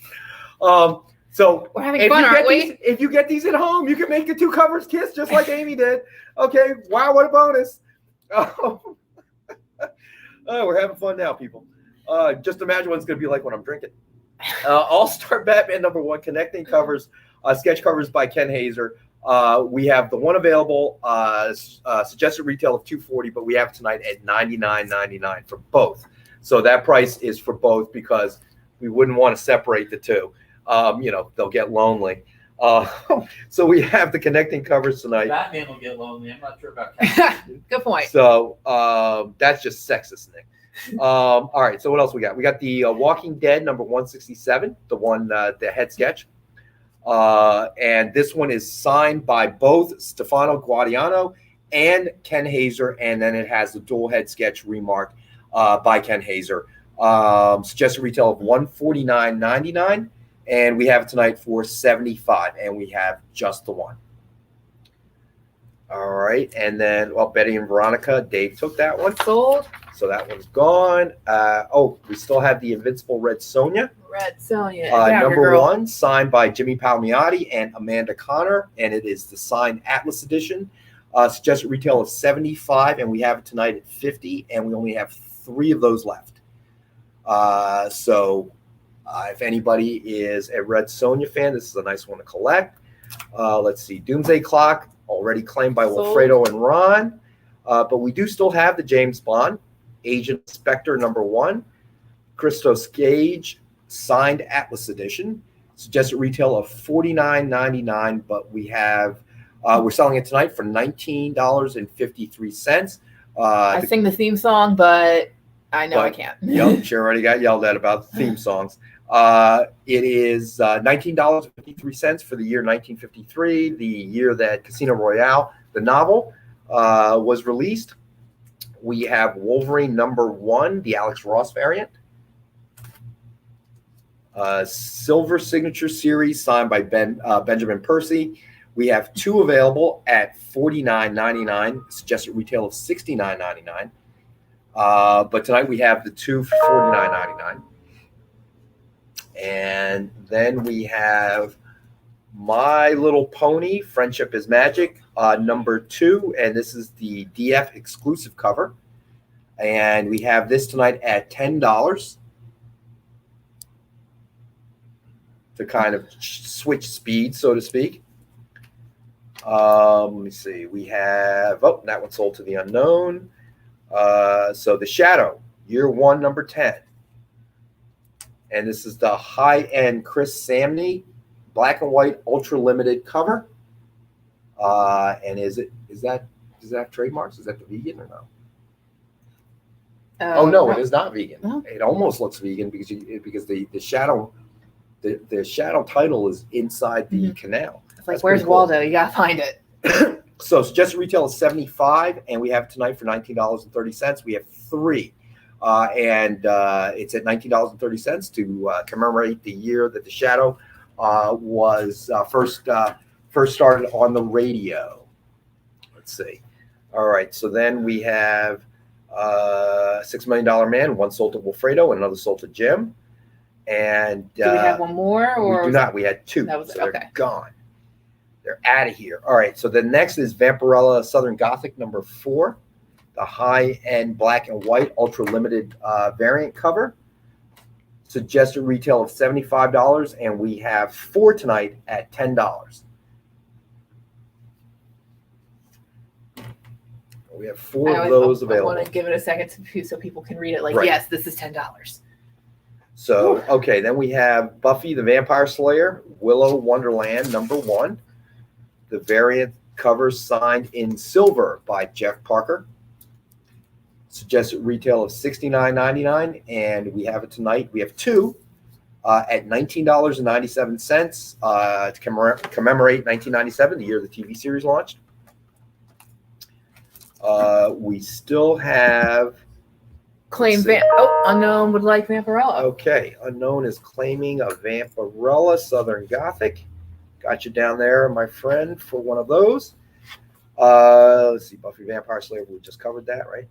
So we're having fun, aren't we? If you get these at home, you can make the two covers kiss just like Amy did. Okay, wow, what a bonus. Oh, we're having fun now, people. Just imagine what it's going to be like when I'm drinking. All-Star Batman #1 connecting covers, sketch covers by Ken Hazer. We have the one available, suggested retail of $240, but we have tonight at $99.99 for both. So that price is for both because we wouldn't want to separate the two. They'll get lonely. So we have the connecting covers tonight. Batman will get lonely. I'm not sure about Catwoman. Good point. So that's just sexist, Nick. All right. So what else we got? We got the Walking Dead #167, the one, the head sketch. And this one is signed by both Stefano Guadiano and Ken Hazer. And then it has the dual head sketch remark by Ken Hazer. Suggested retail of $149.99. And we have it tonight for $75, and we have just the one. All right, and then Betty and Veronica, Dave took that one. Sold. So that one's gone. We still have the Invincible Red Sonja. Red Sonja. #1, signed by Jimmy Palmiotti and Amanda Connor, and it is the signed Atlas edition. Suggested retail of $75, and we have it tonight at $50, and we only have 3 of those left. If anybody is a Red Sonja fan, this is a nice one to collect. Let's see. Doomsday Clock, already claimed by Wilfredo and Ron. But we do still have the James Bond, Agent Spectre #1, Christos Gage, signed Atlas edition. Suggested retail of $49.99, but we have we're selling it tonight for $19.53. I sing the theme song, but I know I can't. Yep, she already got yelled at about the theme songs. It is $19.53 for the year 1953, the year that Casino Royale, the novel, was released. We have Wolverine #1, the Alex Ross variant. Silver Signature Series signed by Benjamin Percy. We have 2 available at $49.99, suggested retail of $69.99. But tonight we have the 2 for $49.99. And then we have My Little Pony, Friendship is Magic, number 2. And this is the DF exclusive cover. And we have this tonight at $10 to kind of switch speed, so to speak. Let me see. We have, that one sold to the unknown. So The Shadow, year 1, number 10. And this is the high-end Chris Samney, black and white, ultra limited cover. And does that have trademarks? Is that the vegan or no? No, it is not vegan. No. It almost looks vegan because the shadow, the shadow title is inside the canal. It's like, That's where's pretty cool. Waldo? You gotta find it. So suggested retail is $75, and we have tonight for $19.30. We have 3. And it's at $19.30 to commemorate the year that the Shadow was first started on the radio. Let's see. All right, so then we have $6 Million Man, one sold to Wilfredo and another sold to Jim. And Do we have one more? Or we do not. We had 2. That was so okay. They're gone. They're out of here. All right, so the next is Vampirella Southern Gothic number 4. The high-end black and white ultra limited variant cover. Suggested retail of $75, and we have 4 tonight at $10. We have 4 of those available. I want to give it a second so people can read it. Like, Right. yes, this is $10. So, okay, then we have Buffy the Vampire Slayer, Willow Wonderland number 1. The variant cover signed in silver by Jeff Parker. Suggested retail of $69.99, and we have it tonight. We have 2 at $19.97 to commemorate 1997, the year the TV series launched. We still have Unknown would like Vampirella. Okay, Unknown is claiming a Vampirella Southern Gothic. Got you down there, my friend, for one of those. Let's see, Buffy Vampire Slayer. We just covered that, right?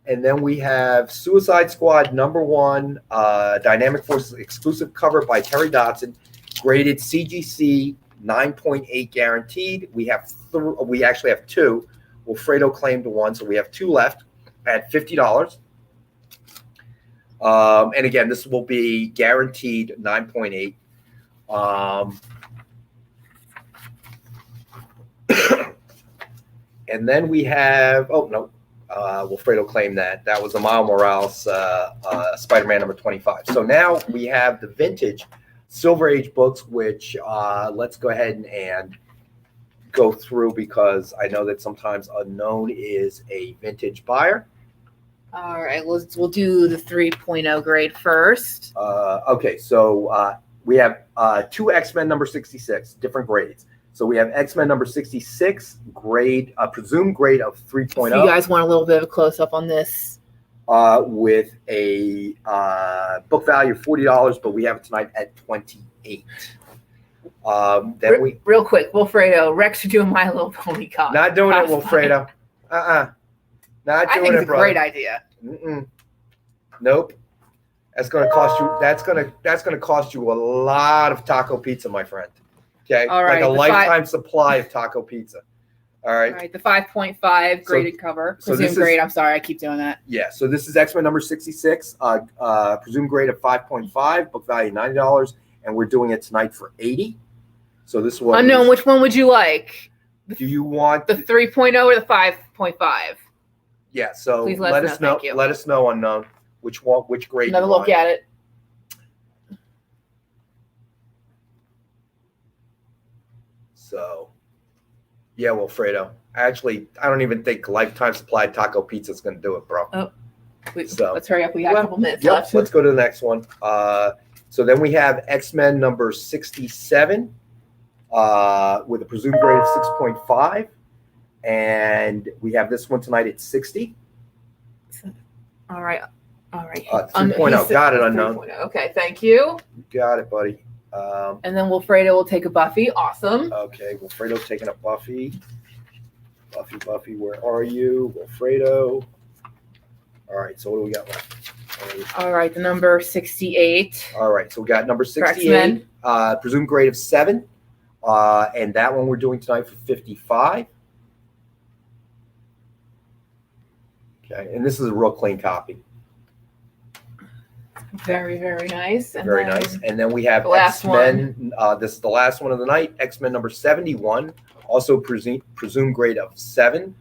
And then we have Suicide Squad number 1, Dynamic Forces exclusive cover by Terry Dodson, graded CGC 9.8 guaranteed. We actually have 2. Wilfredo claimed 1, so we have 2 left at $50. And again, this will be guaranteed 9.8. And then we have, Wilfredo claimed that. That was a Miles Morales Spider-Man number 25. So now we have the vintage Silver Age books, which let's go ahead and go through because I know that sometimes Unknown is a vintage buyer. All right, we'll do the 3.0 grade first. Okay, so we have 2 X-Men number 66, different grades. So we have X-Men number 66, grade, presumed grade of 3.0. If you guys want a little bit of a close-up on this. With a book value of $40, but we have it tonight at $28. Real quick, Wilfredo, Rex, you're doing My Little Pony comic. Not doing it, Wilfredo. Not doing I think it, it's a brother. great idea. Nope. That's going to cost you. That's going to cost you a lot of taco pizza, my friend. Okay, all right, like a lifetime supply of taco pizza. All right. All right, the 5.5 graded cover. So Presumed grade. I'm sorry, I keep doing that. Yeah, so this is X-Men number 66, presumed grade of 5.5, book value $90, and we're doing it tonight for $80. So this one. Unknown, which one would you like? Do you want the 3.0 or the 5.5? Yeah, so please let us know. Thank you. Let us know, Unknown, which grade. Another you look want. at it. So, yeah, Wilfredo. Actually, I don't even think lifetime supply of taco pizza is going to do it, bro. Oh, so let's hurry up. We got a couple minutes yep, left. Let's go to the next one. So then we have X-Men number 67 with a presumed grade of 6.5. And we have this one tonight at 60. All right. All right. 3.0. Got it, Unknown. 3.0. Okay, thank you. You got it, buddy. And then Wilfredo will take a Buffy. Awesome. Okay, Wilfredo's taking a Buffy. Buffy, where are you? Wilfredo. All right, so what do we got left? All right, the number 68. All right, so we got number For 68, presumed grade of 7. And that one we're doing tonight for 55. Okay, and this is a real clean copy. Very, very nice. And Very then nice. And then we have the last X-Men. This is the last one of the night. X-Men number 71, also presumed grade of 7,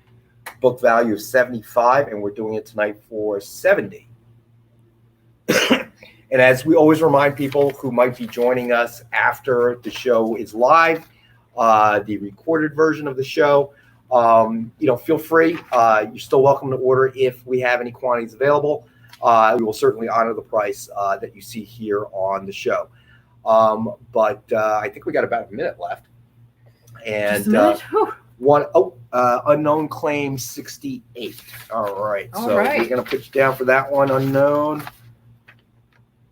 book value of 75, and we're doing it tonight for 70. And as we always remind people who might be joining us after the show is live, the recorded version of the show, feel free. You're still welcome to order if we have any quantities available. We will certainly honor the price that you see here on the show. But I think we got about a minute left. And Unknown claim 68. All right. All so right. we're going to put you down for that one, Unknown.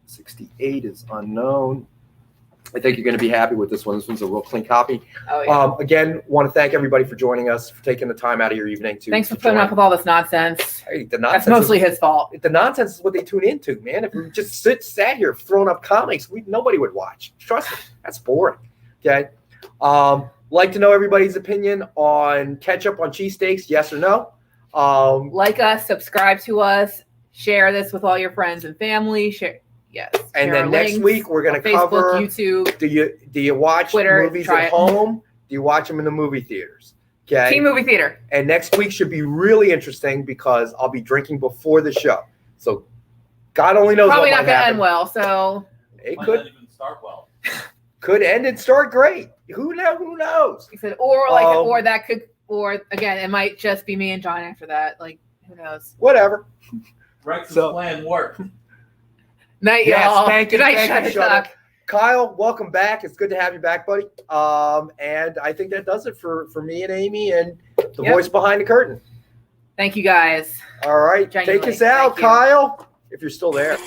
68 is Unknown. I think you're going to be happy with this one. This one's a real clean copy. Oh, yeah. Again, want to thank everybody for joining us, for taking the time out of your evening to. Thanks for putting up with all this nonsense. Hey, the nonsense. That's mostly his fault. The nonsense is what they tune into, man. If we just sat here throwing up comics, nobody would watch. Trust me, that's boring. Okay. Like to know everybody's opinion on ketchup on cheesesteaks? Yes or no? Like us, subscribe to us, share this with all your friends and family. Share. Yes. And then next week we're going to cover YouTube. Do you watch Twitter, movies at home? Do you watch them in the movie theaters? Okay. Team movie theater. And next week should be really interesting because I'll be drinking before the show. So God only knows Probably what not might going to happen. end well. So It Might could not even start well. could end and start great. Who knows? he said, or that could, or again, it might just be me and John after that. Like, who knows? Whatever. Rex's So- plan worked. Night, Yes, y'all. thank you. Good night, Thank you, Shutterstock. Kyle, welcome back. It's good to have you back, buddy. And I think that does it for me and Amy and the Yep. voice behind the curtain. Thank you, guys. All right. Genuinely, Take us out, thank you. Kyle, if you're still there.